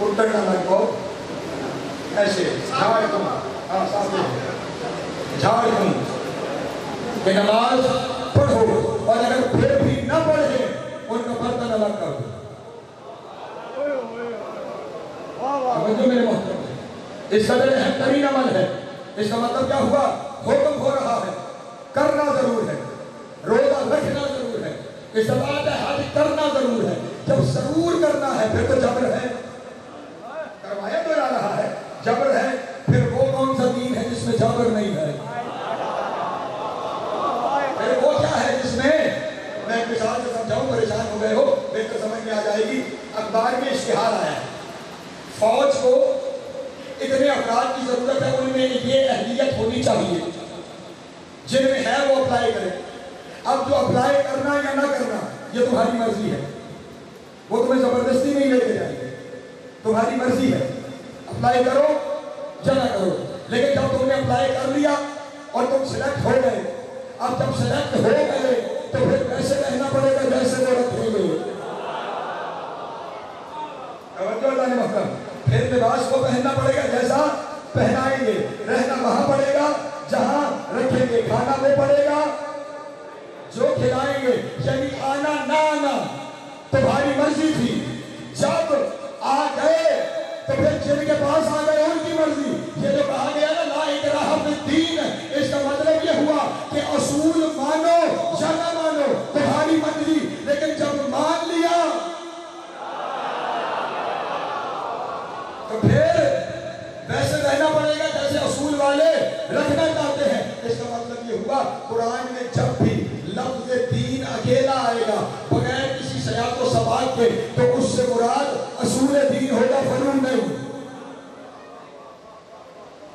اٹھنا نہ لگاؤ، ایسے جھاڑ دوں، ہاں ساتھ جھاڑ دوں کہ نماز پڑھو، اور اگر پھر بھی نہ پڑھے ان کا برتن الگ کر دو۔ جو میرے محترم ہے، اس قدر اہم ترین عمل ہے، اس کا مطلب کیا ہوا؟ حکم ہو رہا ہے، کرنا ضرور ہے، روزہ رکھنا ضرور ہے، استطاعت ہے حج کرنا ضرور ہے۔ جب ضرور کرنا ہے پھر تو جبر ہے، کروایا تو جا رہا ہے، جبر ہے، پھر وہ کون سا دین ہے جس میں جبر نہیں ہے؟ پھر وہ کیا ہے جس میں، میں ایک مثال سے سمجھاؤں، پریشان ہو گئے ہو، بہتر سمجھ میں آ جائے گی۔ اخبار میں اشتہار آیا ہے، فوج کو اتنے افراد کی ضرورت ہے، ان میں یہ اہلیت ہونی چاہیے، جن میں ہے وہ اپلائی کریں۔ اب جو اپلائی کرنا یا نہ کرنا یہ تمہاری مرضی ہے، وہ تمہیں زبردستی نہیں لے کے جائیں گے، تمہاری مرضی ہے، اپلائی کرو یا نہ کرو۔ لیکن جب تم نے اپلائی کر لیا اور تم سلیکٹ ہو گئے، اب جب سلیکٹ ہو گئے تو پھر ویسے رہنا پڑے گا جیسے وہ رکھیں گے۔ توجہ اللہ نے محترم، پھر لباس کو پہننا پڑے گا جیسا پہنائیں گے، رہنا وہاں پڑے گا جہاں رکھیں گے، کھانا وہ پڑے گا جو کھلائیں گے، یعنی آنا نہ آنا تمہاری مرضی تھی، جب آ گئے تو پھر جن کے پاس آ گئے ان کی مرضی۔ یہ جو کہا گیا نا لا اکراہ فی الدین، اس کا مطلب یہ ہوا کہ اصول مانو یا نہ مانو تمہاری مرضی، لیکن جب مان لیا تو پھر ویسے رہنا پڑے گا جیسے اصول والے رکھنا چاہتے ہیں۔ اس کا مطلب یہ ہوا قرآن میں جب بھی لفظ دین اکیلا آئے گا بغیر کسی سیاق و سباق کے تو اس سے مراد اصول دین ہوگا، فروع نہیں۔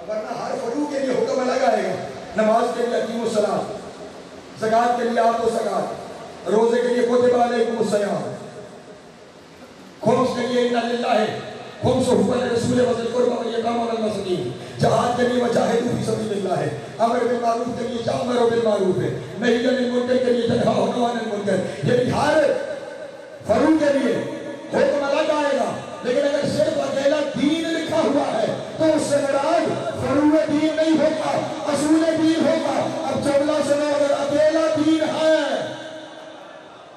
ورنہ ہر فروع کے لیے حکم الگ آئے گا، نماز کے لیے اقیموا الصلاۃ، زکوٰۃ کے لیے آتوا الزکوٰۃ، روزے کے لیے کتب علیکم الصیام، گے اِنَّ لِلَّهِ خُمْسُهُ وَلِرَسُولِهِ وَذِي الْقُرْبَى وَالْيَتَامَى وَالْمَسَاكِينِ جہاد کے لیے وجاہدوا فی سبیل اللہ ہے، امر بالمعروف کے لیے امر بالمعروف ہے، نہی عن المنکر کے لیے تنہا عن المنکر، یعنی ہر فرو کے لیے حکم الگ آئے گا، لیکن اگر صرف اکیلا دین لکھا ہوا ہے تو اس سے مراد فرو دین نہیں ہوگا، اصول دین ہوگا۔ اب جملہ سنو، اگر اکیلا دین ہے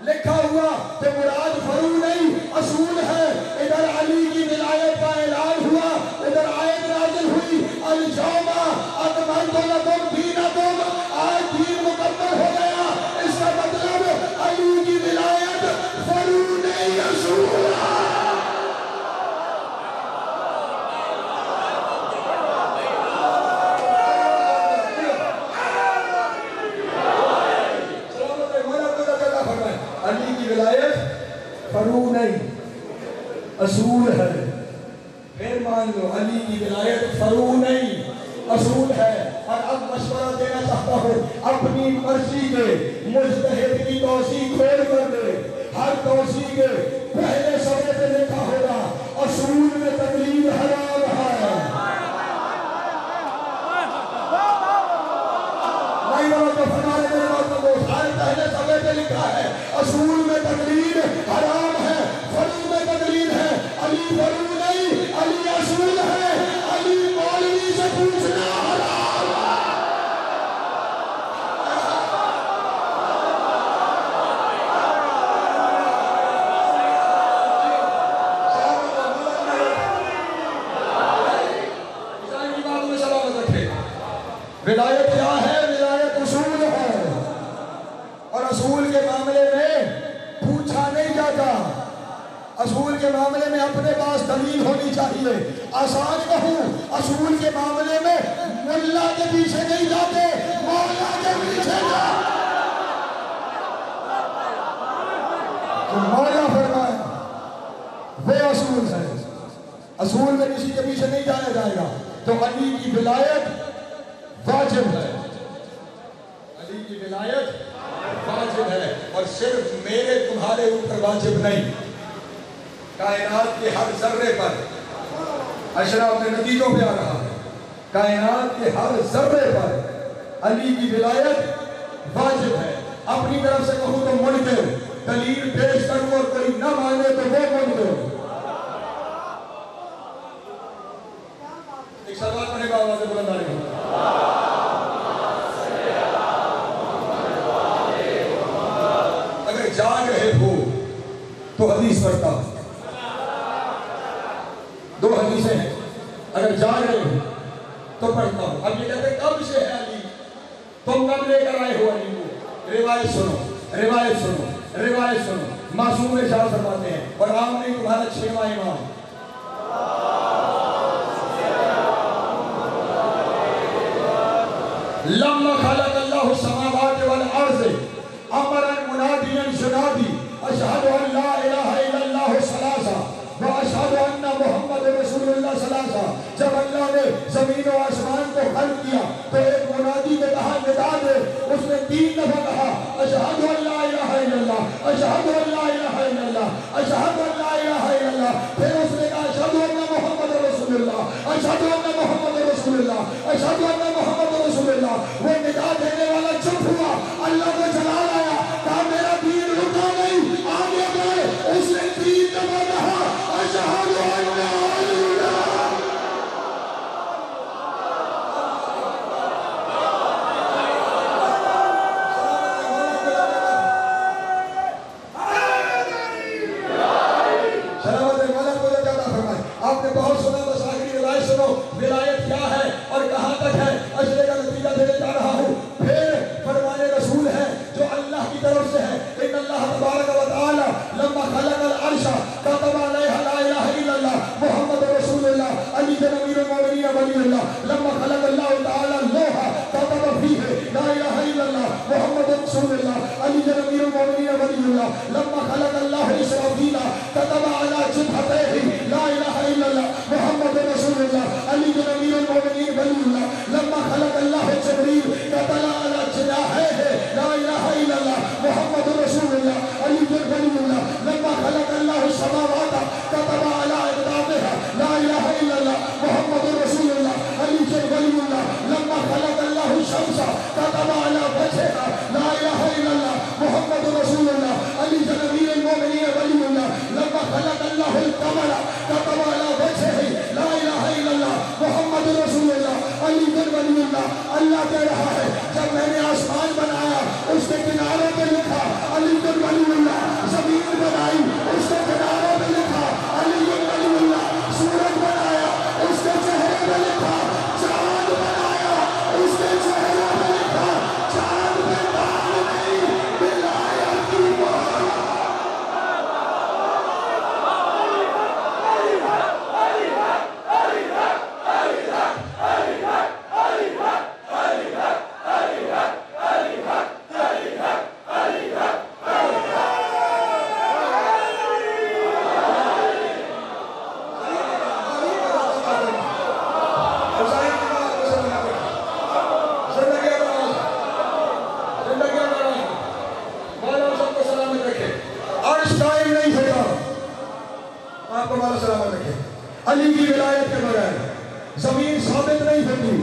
لکھا ہوا تو مراد فرو نہیں اصول ہے۔ ادھر علی کی ولایت کا اعلان ہوا، ادھر آیت نازل ہوئی اليوم اکملت لکم دینکم، آج دین مکمل ہو گیا۔ اس کا مطلب علی کی ولایت فرو نہیں اصول ہے۔ علی کی ولایت فرو نہیں اصول ہے۔ پھر مان لو علی کی ولایت فرو نہیں اصول ہے۔ اور اب مشورہ دینا چاہتا ہوں، اپنی مرضی کے مجتہد کی توسیع کھول کر دے، ہر توسیع کے پہلے صفحے پہ لکھا ہوگا اصول میں تقلید حرام ہے۔ تو فرمانے میرے بات کو ہر پہلے صفحے پہ لکھا ہے اصول میں تقلید حرام ہے، فرو میں تقلید ہے۔ علی فرو نہیں، علی اصول ہے۔ علی مولوی سے پوچھنا حرام ہے۔ ولایت کیا ہے؟ ولایت اصول ہے، اور اصول کے معاملے میں پوچھا نہیں جاتا۔ اصول کے معاملے میں اپنے پاس دلیل ہونی چاہیے۔ آسان کہوں، اصول کے معاملے میں ملا کے پیچھے نہیں جاتے، مولا کے پیچھے جا۔ تو مولا فرمائے وہ اصول ہے، اصول میں کسی کے پیچھے نہیں جایا جائے گا۔ تو علی کی ولایت واجب ہے، علی کی ولایت واجب ہے، اور صرف میرے تمہارے اوپر واجب نہیں، کائنات کے ہر ذرے پر۔ اشرا اپنے نتیجوں پہ آ رہا ہے، کائنات کے ہر ذرے پر علی کی ولایت واجب ہے۔ اپنی طرف سے کہوں تو منکر، دلیل پیش کروں اور کوئی نہ مانے تو وہ منکر۔ ایک سوال پڑھے گا آواز بلند آ رہی ہے۔ اگر جاگ رہے ہو تو حدیث پڑھتا ہوں، دو حدیثیں ہیں، اگر جاگ رہے ہو تو پڑھتا ہوں۔ اب یہ کہتے ہیں کب سے ہے علی، تم کب لے کر آئے ہو علی کو؟ روایت سنو، روایت سنو، روایت سنو۔ معصوم ارشاد فرماتے ہیں، اور عام نہیں تمہارا 6واں امام، لما خلق اللہ السماوات والارض امرا منادیا ینادی اشہد ان لا الہ الا اللہ ثلاثہ واشہد ان محمد رسول اللہ ثلاثہ۔ جب اللہ نے زمین و آسمان کو خلق کیا تو ایک منادی نے کہا ندا دے، اس نے 3 دفعہ کہا اشہد ان لا الہ الا اللہ، اشہد ان لا الہ الا اللہ، اشہد ان لا الہ الا اللہ۔ پھر اس نے کہا اشہد ان محمد رسول اللہ، اشہد ان محمد رسول اللہ، اشہد ان محمد رسول اللہ۔ وہ ندا دینے والا چپ ہوا، اللہ کو جلال آیا، کہا میرا دین رکا نہیں، آگے گئے۔ اس نے 3 دفعہ کہا اشہد ان اللہ۔ آپ نے بہت سنا، بس آخری روایت سنو، ولایت کیا ہے اور کہاں تک ہے، اشرے کا نتیجہ دینے جا رہا ہوں۔ پھر فرمان رسول ہے جو اللہ کی طرف سے ہے، ان اللہ تبارک و تعالی لما خلق العرش كتب علیہ لا الہ الا اللہ محمد رسول اللہ علی بن امیر المومنین ولی اللہ۔ لما خلق اللہ تعالی اللوح كتب فیہ لا الہ الا اللہ محمد رسول اللہ علی بن امیر المومنین ولی اللہ۔ لما خلق اللہ اسرافیل كتب علی جبہتیہ لا الہ الا اللہ محمد رسول اللہ علی بن امیر المومنین ولی اللہ۔ لما خلق اللہ جبریل كتب علی جناحیہ لا الہ الا اللہ محمد رسول اللہ علی بن ولی اللہ۔ لما خلق اللہ السماوات كتب علی کی ولایت کے بغیر زمین ثابت نہیں ہوتی.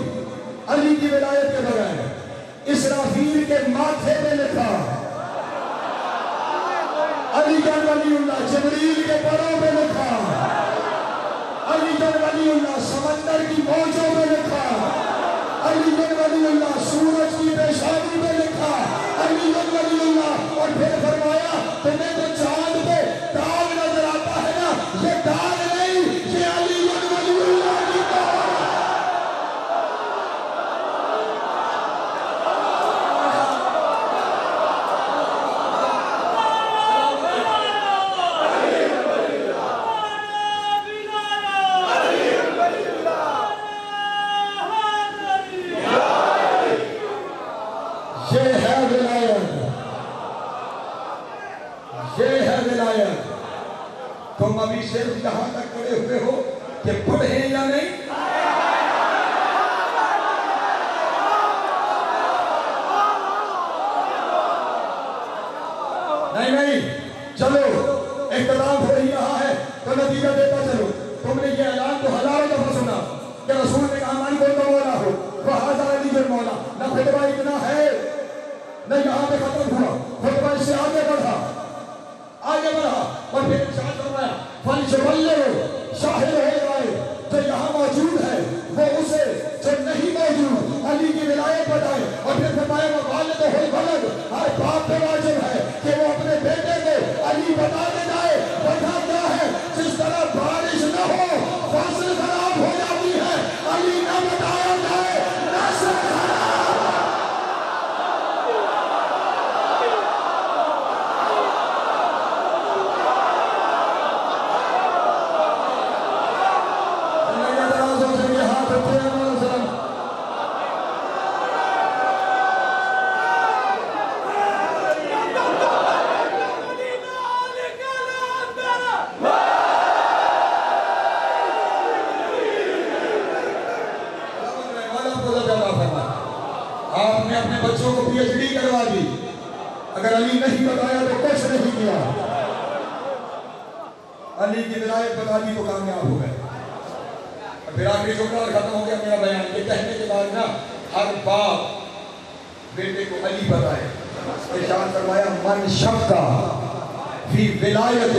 علی کی ولایت کے بغیر اسرافیل کے ماتھے پہ لکھا علی جان ولی اللہ, جبریل کے پروں پہ لکھا علی جان ولی اللہ, سمندر کی موجوں پہ لکھا علی جان ولی اللہ, سورج کی پیشانی پہ لکھا علی جان ولی اللہ. اور پھر فرمایا تمہیں تو چاند پہ داغ نظر آتا ہے نا, یہ داغ نہیں, یہ علی جان ولی اللہ کی داغ. یہ ہے ولایت, یہ ہے ولایت. تم ابھی صرف یہاں تک پڑے ہوئے ہو کہ پڑھیں یا نہیں. نہیں, چلو اختلاف ہو ہی رہا ہے تو نتیجہ دیتا چلو. تم نے یہ اعلان تو ہزاروں دفعہ سنا کہ رسول نے کہا من کوئی تو مولا ہو, وہ حاضر علی جن مولا. نہ خطبہ اتنا ہے, نہ یہاں پہ ختم ہوا, خطبہ اس سے آگے بڑھا اور پھر ارشاد فرمایا فَلْيُبَلِّغْ شاہد ہو رائے. جو یہاں موجود ہے وہ اسے جو نہیں موجود علی کی ولایت بتائے. اور پھر فرمایا وَوَالِدُهُ الْوَلَدُ, ہر باپ پہ واجب ہے کہ وہ اپنے بیٹے کو علی بتانے جائے. وجہ کیا ہے؟ جس طرح بارش نہ ہو فصل خراب ہو جاتی ہے, علی نہ بتایا جائے نسل خراب. آپ نے اپنے بچوں کو پی ایچ ڈی کروا دی, اگر علی نہیں بتایا تو کچھ نہیں کیا. علی کی ولایت بتا دی تو کامیاب ہو گئے. پھر آخری جملہ اور ختم ہو گیا میرا بیان. یہ کہنے کے بعد نا ہر باپ بیٹے کو علی بتائے. ارشاد فرمایا من شک فی ولایت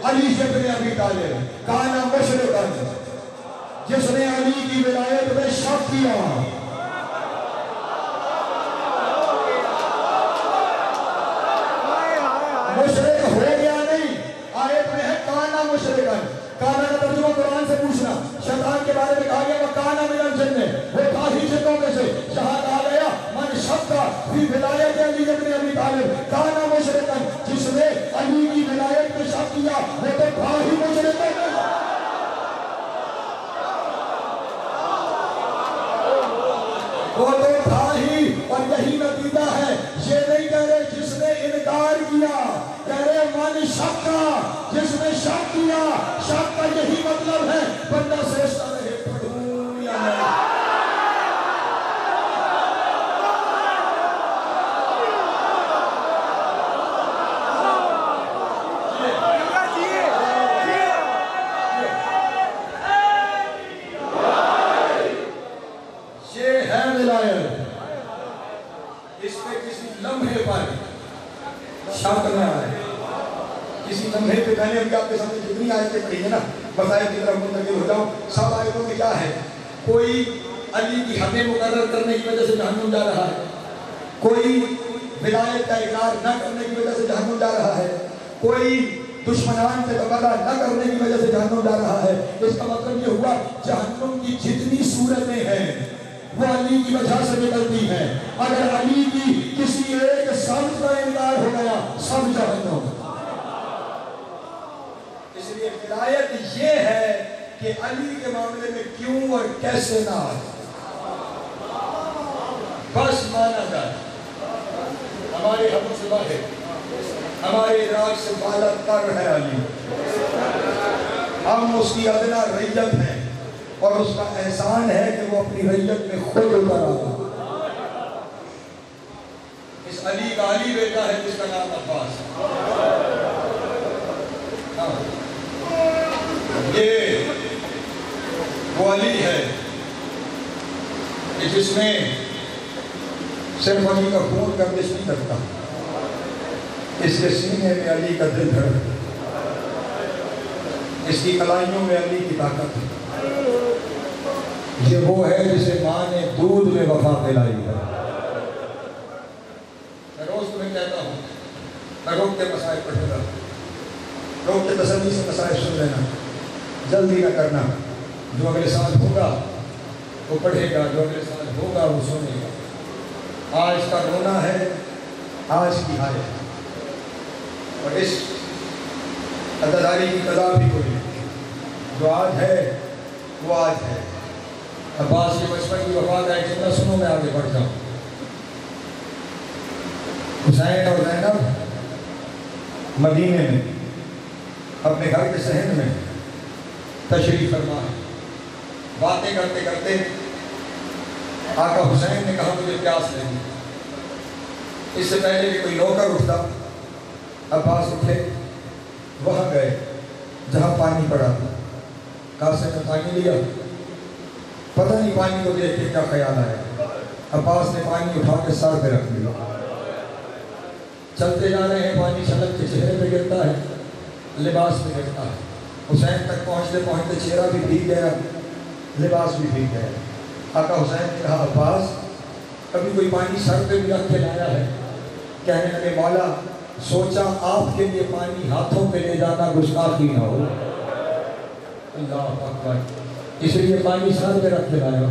علی ابن ابی طالب کانا مشرکا, جس نے علی کی ولایت میں شک کیا مشرک ہو گیا نہیں. آیت میں ہے کانا مشرکا. کانا کا ترجمہ قرآن سے پوچھنا. شیطان کے بارے میں کہا گیا وہ کانا من الجن, وہ تھا ہی جنوں میں سے. جہاں کہا گیا من شک فی ولایت علی ابن ابی طالب کانا مشرکا, جس نے علی کی ولایت میں شک کیا وہ تو تھا ہی مشرک. وہ تو تھا ہی. اور یہی نتیجہ ہے. یہ نہیں کہہ رہے جس نے انکار کیا, کہہ رہے من شک کا, جس نے شک کیا. شک کا یہی مطلب ہے بندہ سوچتا رہے پڑھوں یا نہیں. یہ ہے ولایت. اس پہ کسی لمحے پر شک نہ آئے. کسی لمحے پہ میں نے ابھی آپ کے سامنے جتنی آیتیں پڑھی ہیں نا, مسائل کی طرف منتقل ہو جاؤں. سب آیتوں میں کیا ہے؟ کوئی علی کی حدیں مقرر کرنے کی وجہ سے جہنم جا رہا ہے, کوئی ولایت کا اقرار نہ کرنے کی وجہ سے جہنم جا رہا ہے, کوئی دشمنان سے تبادلہ نہ کرنے کی وجہ سے جہنم جا رہا ہے. اس کا مطلب یہ ہوا جہنم کی جتنی صورتیں ہیں وہ علی کی وجہ سے نکلتی ہیں. اگر علی کی کسی ایک سمت کا انکار ہو گیا سب جہنم. اس لیے ولایت یہ ہے کہ علی کے معاملے میں کیوں اور کیسے نہ آئے, بس مانا جائے. ہمارے حد سے باہر, ہمارے ادراک سے بالا تر ہے علی. ہم اس کی ادنا ریت ہیں اور اس کا احسان ہے کہ وہ اپنی ریت میں خود اتر آتا. اس علی کا علی بیٹا ہے جس کا نام عباس ہے. یہ وہ علی ہے کہ جس میں صرف علی کا خون گردش نہیں کرتا، اس کے سینے میں علی کا دل دھڑکتا، اس کی کلائیوں میں علی کی طاقت ہے۔ یہ وہ ہے جسے ماں نے دودھ میں وفا پلائی ہے۔ میں روز تمہیں کہتا ہوں، میں روک کے مسائل پڑھے گا، روک کے تسلی سے مسائل سن لینا، جلدی نہ کرنا۔ جو اگلے سال ہوگا وہ پڑھے گا، جو اگلے سال ہوگا وہ سنے گا۔ آج کا رونا ہے آج کی حالت ہے، اور اس عدداری کی قضا بھی کوئی نہیں، جو آج ہے وہ آج ہے۔ عباس کے بچپن کی وفات کا ایک جملہ سنو، میں آگے بڑھ جاؤں۔ حسین اور زینب مدینے میں اپنے گھر کے صحن میں تشریف فرما ہے، باتیں کرتے کرتے آقا حسین نے کہا مجھے پیاس لگی۔ اس سے پہلے کہ کوئی نوکر اٹھتا، عباس اٹھے، وہاں گئے جہاں پانی پڑا تھا، کاسے میں پانی لیا، پتہ نہیں پانی کو دیکھ کے کیا خیال آیا، عباس نے پانی اٹھا کے سر پہ رکھ دیا۔ چلتے جا رہے ہیں، پانی چھلک کے چہرے پہ گرتا ہے، لباس پہ گرتا ہے۔ حسین تک پہنچتے پہنچتے چہرہ بھی بھیگ گیا، لباس بھی بھیگ گیا۔ آقا حسین نے کہا عباس کبھی کوئی پانی سر پہ بھی رکھ کے لایا ہے؟ کہنے لگے مولا سوچا آپ کے لیے پانی ہاتھوں پہ لے جانا گستاخی نہ ہو۔ اللہ اکبر، اس لیے پانی سر پہ رکھ کے لایا۔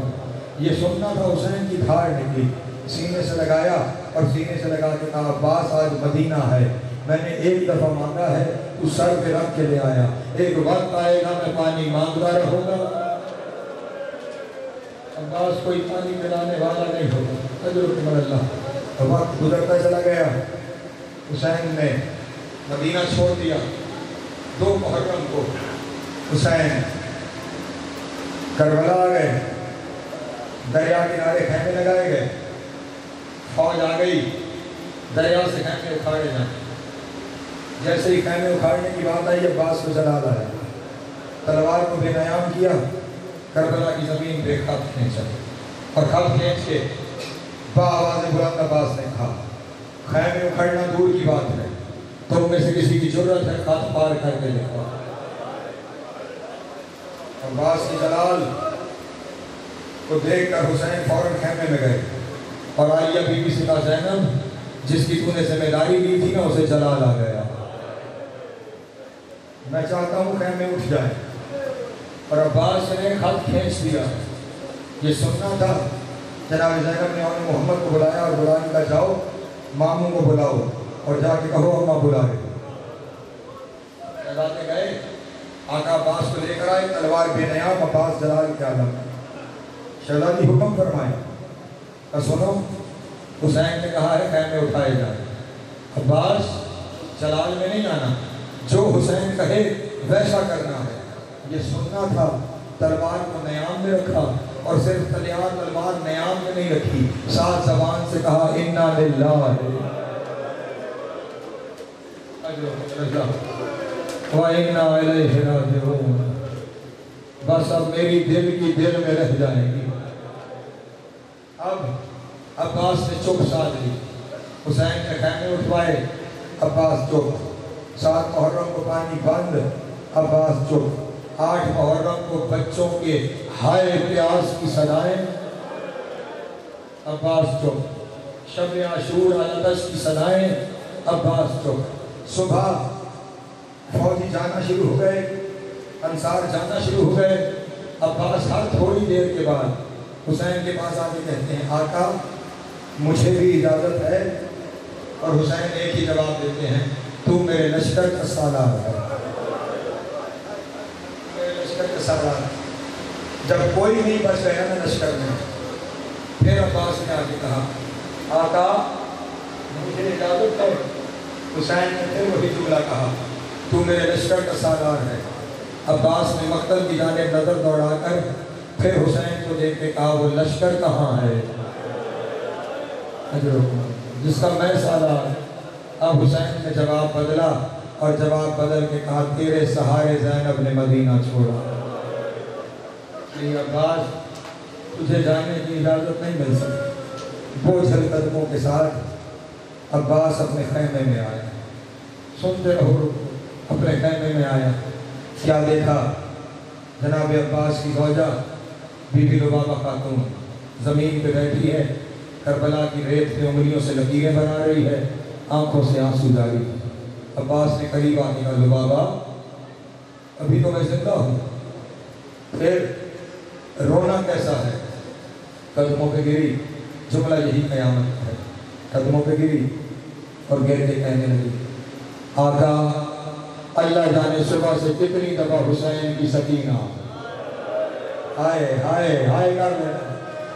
یہ سننا تھا، حسین کی دھاڑ نکلی، سینے سے لگایا اور سینے سے لگا کے کہا عباس آج مدینہ ہے، میں نے ایک دفعہ مانگا ہے تو سر پہ رکھ کے لے آیا، ایک وقت آئے گا میں پانی مانگتا رہوں گا۔ عباس کوئی پانی پلانے والا نہیں ہوگا، اجرکم اللہ۔ وقت گزرتا چلا گیا، حسین نے مدینہ چھوڑ دیا۔ 2 محرم کو حسین کربلا آ گئے، دریا کنارے خیمے لگائے گئے، فوج آ گئی، دریا سے خیمے اکھاڑے جائیں۔ جیسے ہی خیمے اکھاڑنے کی بات آئی عباس کو جلال آیا، تلوار کو بے نیام کیا، کربلا کی زمین پہ خط کھینچا، اور خط کھینچ کے بآواز بلند عباس نے کہا خیمے اکھڑنا دور کی بات ہے، تم میں سے کسی کی جرت ہے خط پار کر کے لکھوا۔ عباس کی جلال کو دیکھ کر حسین فوراً خیمے میں گئے، اور عالیہ بی بی سے کہا زینب جس کی تو نے ذمہ داری لی تھی نا اسے جلال آ گیا، میں چاہتا ہوں خیمے اٹھ جائیں۔ اور عباس نے خط کھینچ دیا۔ یہ سننا تھا، جناب زینب نے انہوں محمد کو بلایا اور بلانے کا جاؤ ماموں کو بلاؤ اور جا کے کہو اماں بلا رہے۔ شہزادے گئے، آقا عباس کو لے کر آئے، تلوار بے نیام، عباس جلال کے عالم۔ شہزادی حکم فرمائے، سنو حسین نے کہا ہے خیمے اٹھائے جائیں۔ عباس جلال میں نہیں آنا، جو حسین کہے ویسا کرنا ہے۔ یہ سننا تھا، تلوار کو نیام میں رکھا، اور صرف تلوار نیام میں نہیں رکھی، ساتھ زبان سے کہا اِنَّا لِلَّهِ وَإِنَّا إِلَيْهِ رَاجِعُونَ۔ بس اب میری دل کی دل میں رہ جائے گی۔ اب عباس نے چپ ساتھ لی، حسین نے خیمے اٹھوائے، عباس چپ۔ 7 محرم کو پانی بند، عباس چپ۔ 8 محرم کو بچوں کے ہائے پیاس کی صدائیں، عباس چپ۔ شب عاشور آتش کی صدائیں، عباس چپ۔ صبح فوجی جانا شروع ہو گئے، انصار جانا شروع ہو گئے، عباس ہر تھوڑی دیر کے بعد حسین کے پاس آ کے کہتے ہیں آقا مجھے بھی اجازت ہے، اور حسین ایک ہی جواب دیتے ہیں تو میرے لشکر کا سالار ہے، میرے لشکر کا سالار۔ جب کوئی نہیں بچ گیا نا لشکر میں، پھر عباس نے آ کے کہا آقا مجھے اجازت ہے۔ حسین نے پھر وہی جملہ کہا تو میرے لشکر کا سالار ہے۔ عباس نے مقتل کی جانب نظر دوڑا کر پھر حسین کو دیکھ کے کہا وہ لشکر کہاں ہے جس کا میں سالار۔ اب حسین نے جواب بدلا، اور جواب بدل کے کہا تیرے سہارے زینب نے مدینہ چھوڑا۔ کہ عباس تجھے جانے کی اجازت نہیں مل سکتی۔ بوجھل قدموں کے ساتھ عباس اپنے خیمے میں آیا، سنتے رہو، اپنے خیمے میں آیا، کیا دیکھا؟ جناب عباس کی زوجہ بی بی لبابہ خاتون زمین پہ بیٹھی ہے، کربلا کی ریت پہ انگلیوں سے لکیریں بنا رہی ہے، آنکھوں سے آنسو جاری۔ عباس نے قریب آ کے کہا لبابہ ابھی تو میں زندہ ہوں، پھر رونا کیسا ہے؟ قدموں پہ گری، جملہ یہی قیامت ہے، قدموں پہ گری اور گر کے کہنے لگی آقا اللہ جانے صبح سے کتنی دفعہ حسین کی سکینہ ہائے ہائے ہائے کر لینا،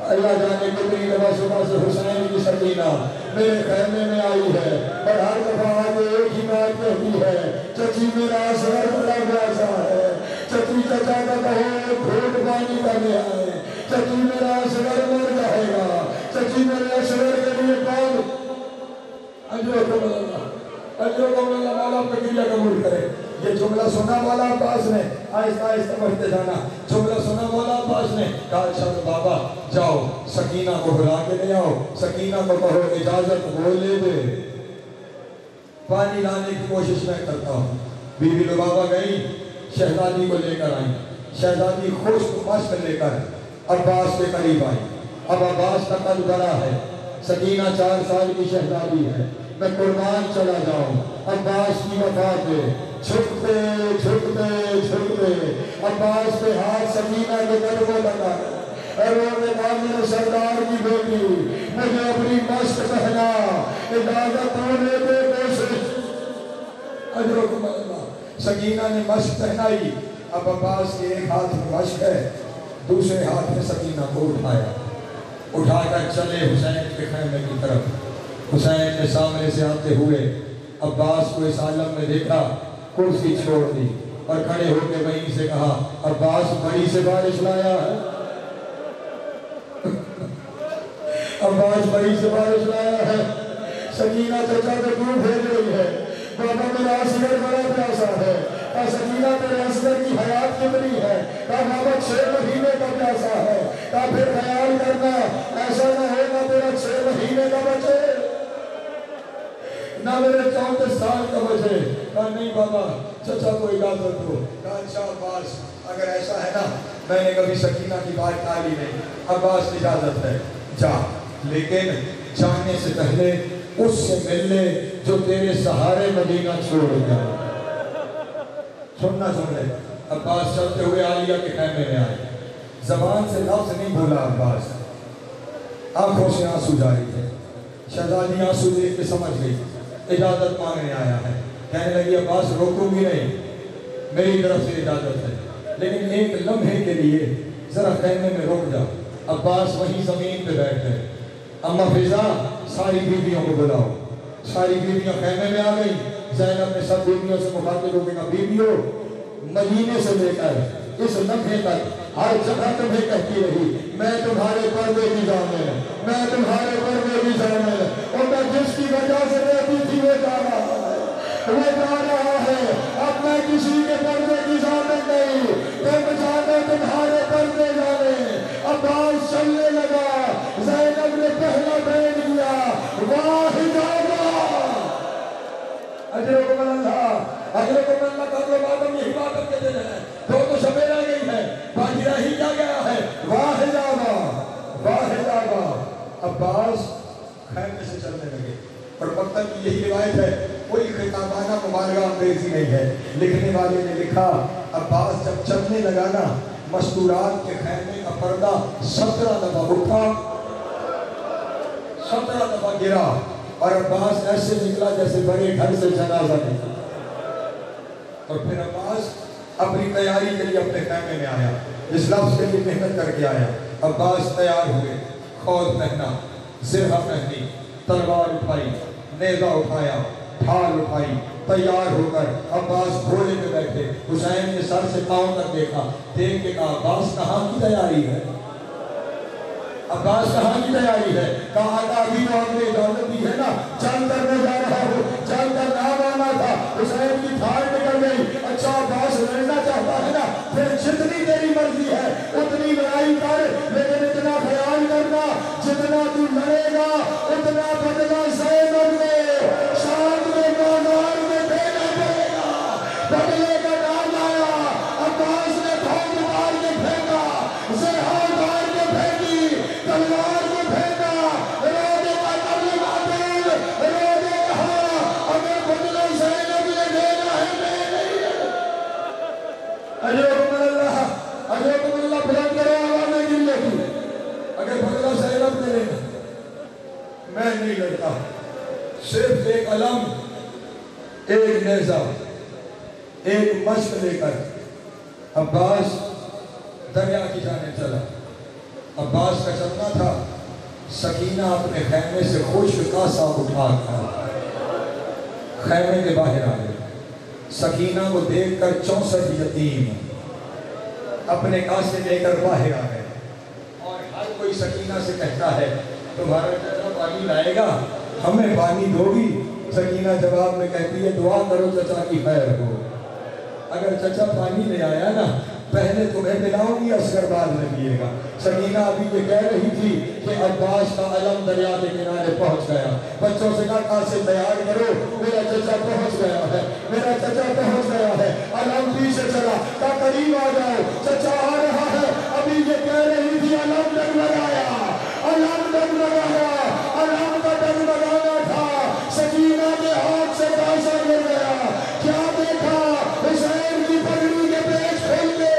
اللہ جانے کتنی دفعہ صبح سے حسین کی سکینہ میرے خیمے میں آئی ہے، اور ہر دفعہ آگے ایک ہی بات کہتی ہے چچی میرا اصغر بڑا پیاسا ہے، چچی چچا کا کہو گھوٹ پانی کرنے آئے، چچی میرا اصغر مر جائے گا، چچی میرے اصغر کے لیے کون اجروں کو اللہ مولا پہ گریہ قبول کرے۔ یہ جملہ سنا مولا عباس نے، آہستہ آہستہ بڑھتے جانا، جملہ سنا مولا عباس نے کہا اچھا تو بابا جاؤ سکینہ کو بلا کے لے آؤ، سکینہ کو کہو اجازت وہ لے دے، پانی لانے کی کوشش میں کرتا ہوں۔ بی بی لبابہ گئی، شہزادی کو لے کر آئی، شہزادی خشک مشک لے کر عباس کے قریب آئی۔ اب عباس کا قد بڑا ہے، سکینہ 4 سال کی شہزادی ہے، میں قربان چلا جاؤں عباس کی وفا پہ، چھکتے چھکتے چھکتے عباس پہ ہاتھ سکینہ کے قدموں لگا، اور وہ نے کہا میرے سردار کی بیٹی مجھے اپنی مشق پہنا، اجازت ہونے دے کوشش اجرکم اللہ۔ سکینہ نے مشق پہنائی، اب عباس کے ایک ہاتھ میں مشق ہے، دوسرے ہاتھ میں سکینہ کو اٹھایا، اٹھا کر چلے حسین کے خیمے کی طرف۔ حسین نے سامنے سے آتے ہوئے عباس کو اس عالم میں دیکھا، کرسی چھوڑ دی اور کھڑے ہو کے وہیں سے کہا عباس بڑی سے بارش لایا ہے، عباس بڑی سے بارش لایا ہے۔ سکینہ چچا کو کیوں بھیج رہی ہے؟ بابا میرا اصغر بڑا پیاسا ہے، اور سکینہ میرے اصغر کی حیات کتنی ہے؟ کہا بابا 6 مہینے کا پیاسا ہے، کہا پھر خیال کرنا ایسا نہ ہوگا میرا 6 مہینے کا بچے نہ میرے 34 سال کا بچے۔ کہا نہیں بابا چچا کو اجازت دو۔ کہا اچھا عباس اگر ایسا ہے نا، میں نے کبھی سکینہ کی بات ٹالی نہیں، عباس اجازت ہے جا، لیکن جانے سے پہلے اس سے مل لے جو تیرے سہارے مدینہ چھوڑ گیا۔ سننا سن لے۔ عباس چلتے ہوئے عالیہ کے خیمے میں آئے، زبان سے لفظ نہیں بولا عباس، آنکھوں سے آنسو جاری تھے۔ شہزادی آنسو دیکھ کے سمجھ گئی، اجازت مانگنے آیا ہے، کہنے لگی عباس روکوں گی نہیں، میری طرف سے اجازت ہے، لیکن ایک لمحے کے لیے ذرا خیمے میں رک جا۔ عباس وہیں زمین پہ بیٹھ گئے۔ اما فضا ساری بیویوں کو بلاؤ، ساری بیویاں خیمے میں آ گئی۔ زینب نے سب بیویوں سے مخاطب ہو کے کہا بیویوں مدینے سے لے کر اس لمحے تک ہر جگہ تمہیں کہتی رہی میں تمہارے پردے کی ضامن، میں تمہارے پردے کی ضامن، اور میں جس کی وجہ سے رہتی تھی وہ جا رہا ہے، اب میں کسی کے پردے کی ضامن نہیں، تم جانے تمہارے پردے جانے۔ عباس چلنے لگا، زینب نے پہلا بیٹھ دیا، واحد اجرکم اللہ، اجرکم اللہ کا جو باتم یہی باتم کے دن ہے، تو سمیرا گئی ہے، باقی رہی کیا گیا ہے، واحد آبا، واحد آبا۔ عباس خیمے سے چلنے لگے، اور مکتب کی یہی روایت ہے، کوئی خطابانہ مبالغہ انگریزی نہیں ہے، لکھنے والے نے لکھا عباس جب چلنے لگا نا، مستورات کے خیمے کا پردہ 17 دفعہ اٹھا، 17 دفعہ گرا، اور عباس ایسے نکلا جیسے بڑے گھر سے جنازہ نکلا۔ اور پھر عباس اپنی تیاری کے لیے اپنے خیمے میں آیا، اس لفظ کے لیے محنت کر کے آیا۔ عباس تیار ہوئے، خود پہنا، زرہ پہنی، تلوار اٹھائی، نیزہ اٹھایا، ڈھال اٹھائی، تیار ہو کر عباس گھوڑے پہ بیٹھے۔ حسین نے سر سے پاؤں تک دیکھا، دیکھ کے کہا عباس کہاں کی تیاری ہے؟ عباس کہاں کی تیاری ہے؟ کہا آقا ابھی تو آپ نے اجازت دی ہے نا، چل کر میں جا رہا ہوں، چل کر نام آنا تھا۔ حسین کی تھار نکل گئی، اچھا عباس لڑنا چاہتا ہے نا، پھر جتنی تیری مرضی ہے اتنی ایک نیزہ ایک مشق لے کر عباس دریا کی جانب چلا. عباس کا چلنا تھا. سکینہ اپنے خیمے سے خشک کاسا اٹھا کر خیمے کے باہر آ گئے. سکینہ کو دیکھ کر 64 یتیم اپنے کاسے لے کر باہر آ گئے. اور ہر کوئی سکینہ سے کہتا ہے تمہارا چچا پانی لائے گا, ہمیں پانی دو گی؟ سکینہ جواب میں کہتی ہے دعا کرو چچا کی خیر ہو. اگر چچا پانی لے آیا نا پہلے تمہیں پلاؤں گی, اصغر بعد میں پیے گا. سکینہ ابھی یہ کہہ رہی تھی کہ عباس کا علم دریا کے کنارے پہنچ گیا. بچوں سے کہا کاسے تیار کرو, میرا چچا پہنچ گیا ہے, میرا چچا پہنچ گیا ہے. علم پیچھے چلا کہا قریب آ جاؤ, چچا آ رہا ہے. ابھی یہ کہہ رہی تھی علم ڈگ لگایا, علم ڈگ لگایا, علم کا ڈگ لگانا تھا. سکینہ کے ہاتھ سے کاسا گر گیا. کیا دیکھا؟ حسین کی پگڑی کے پیچ کھل کے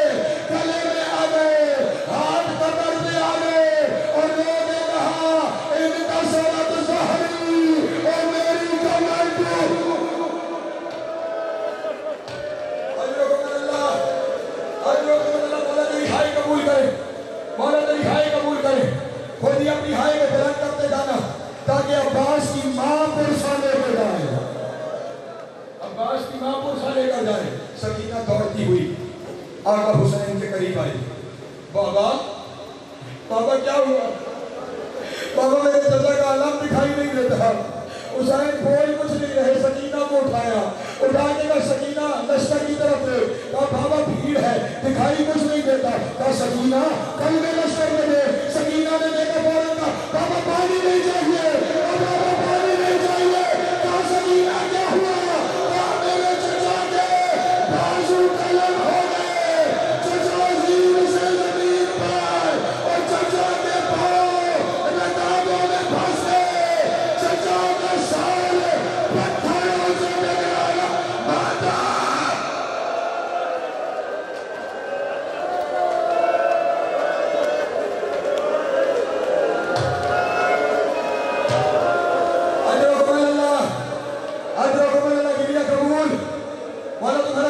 گلے میں آ گئے, ہاتھ پکڑ میں آ گئے, اور لوگوں نے کہا ان کا سرت ظہری اور میری کمر ٹوٹ. اجرکم اللہ, اجرکم اللہ. مولا تیری ہائی قبول کرے, مولا تیری ہائی قبول کرے. خود ہی اپنی ہائی میں بلند کرتے جانا تاکہ عباس کی ماں پرسا لے کر جائے, عباس کی ماں پرسا لے کر جائے. سکینہ دوڑتی ہوئی آقا حسین کے قریب آئی. بابا, بابا کیا ہوا؟ بابا میرے چچا کا علم دکھائی نہیں دیتا. حسین بول کچھ نہیں رہے. سکینہ کو اٹھایا, اٹھانے کا سکینہ لشکر کی طرف لے. کہا بابا بھیڑ ہے, دکھائی کچھ نہیں دیتا. کہا سکینہ کل میں لشکر میں دے. سکینہ نے دیکھا فوراً کہا بابا پانی نہیں چاہیے, بابا پانی نہیں چاہیے. کہا سکینہ کیا ہوا؟ کہا میرے چچا کے بازو قلم ہو گئے, چچا زیر سے زمین پر, اور چچا کے پاؤں رکابوں میں پھنس گئے. چچا کا سال پتھروں سے ٹکرایا. ماتا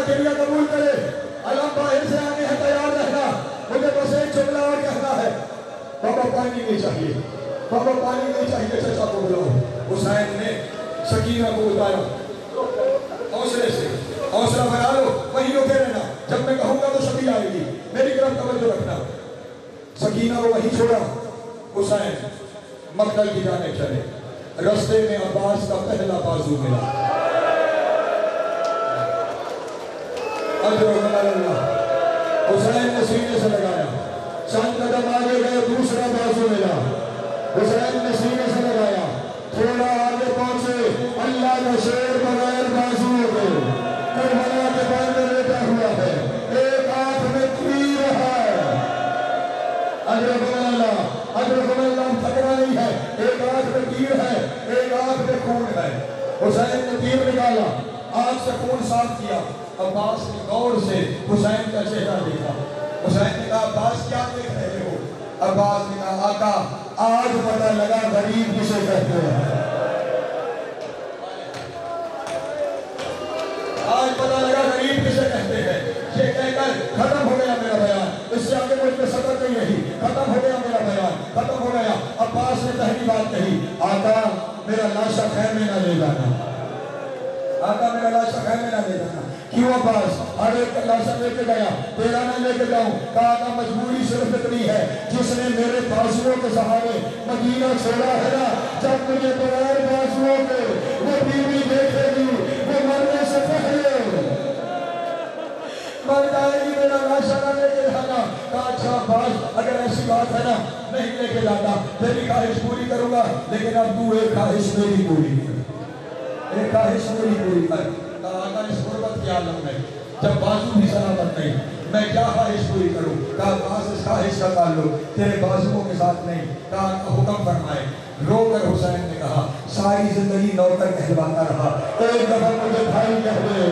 گریہ قبول کرے. علم باہر سے آنے ہے, تیار رہنا. مجھے بس ایک جملہ اور کہنا ہے, بابا پانی نہیں چاہیے, بابا پانی نہیں چاہیے, چچا کو بلاؤ. حسین نے سکینہ کو اتارا. حوصلے سے حوصلہ بنا لو, وہیں رکے رہنا, جب میں کہوں گا تو سبھی آئے گی, میری طرف توجہ رکھنا. سکینہ کو وہیں چھوڑا. حسین مقتل کی جانب چلے. رستے میں عباس کا پہلا بازو ملا. حسین نے سینے سے لگایا, چند قدم آگے گئے, دوسرا بازو ملا. حسین نے سینے سے لگایا, تھوڑا آگے پہنچے, اللہ کا شیر بغیر بازو کے کربلا کے بال میں لیٹا ہوا ہے, ایک آنکھ میں تیر ہے. اجرکم اللہ, اجرکم اللہ, پھکڑا نہیں ہے. ایک آنکھ میں تیر ہے, ایک آنکھ میں خون ہے. حسین نے تیر نکالا, آنکھ سے خون صاف کیا. عباس نے غور سے حسین کا چہرہ دیکھا. حسین نے کہا عباس کیا دیکھ رہے ہو؟ عباس نے کہا آقا آج پتہ لگا غریب کسے کہتے ہیں, آج پتہ لگا غریب کسے کہتے ہیں. یہ کہہ کر ختم ہو گیا میرا بیان, اس سے آگے مجھ میں صبر نہیں رہی. ختم ہو گیا میرا بیان, ختم ہو گیا. عباس نے پہلی بات کہی, آقا میرا لاشا خیمے نہ لے جانا, آقا میرا لاشا خیمے نہ لے جانا. کیوں عباس؟ ہر ایک لاشا لے کے گیا, تیرا نہ لے کے جاؤں. کہا کہ مجبوری صرف اتنی ہے, جس نے میرے بازوؤں کے سہارے مدینہ چھوڑا ہے نا, جب مجھے بغیر بازوؤں کے وہ بیوی دیکھے گی, وہ مرنے سے پہلے مر جائے گی. میرا لاشا نہ لے کے جانا. کہا اچھا عباس اگر ایسی بات ہے نا نہیں لے کے جاتا, تیری خواہش پوری کروں گا, لیکن اب تو ایک خواہش میری پوری کر, ایک خواہش میری پوری کر. آقا اس غربت کے عالم میں جب بازو بھی سلامت نہیں, میں کیا خواہش پوری کروں؟ کہا بعض اس خواہش کا تعلق تیرے بازوؤں کے ساتھ نہیں. کہا حکم فرمائے. رو کر حسین نے کہا ساری زندگی نوکر کہلواتا رہا, ایک دفعہ مجھے بھائی کہہ دے,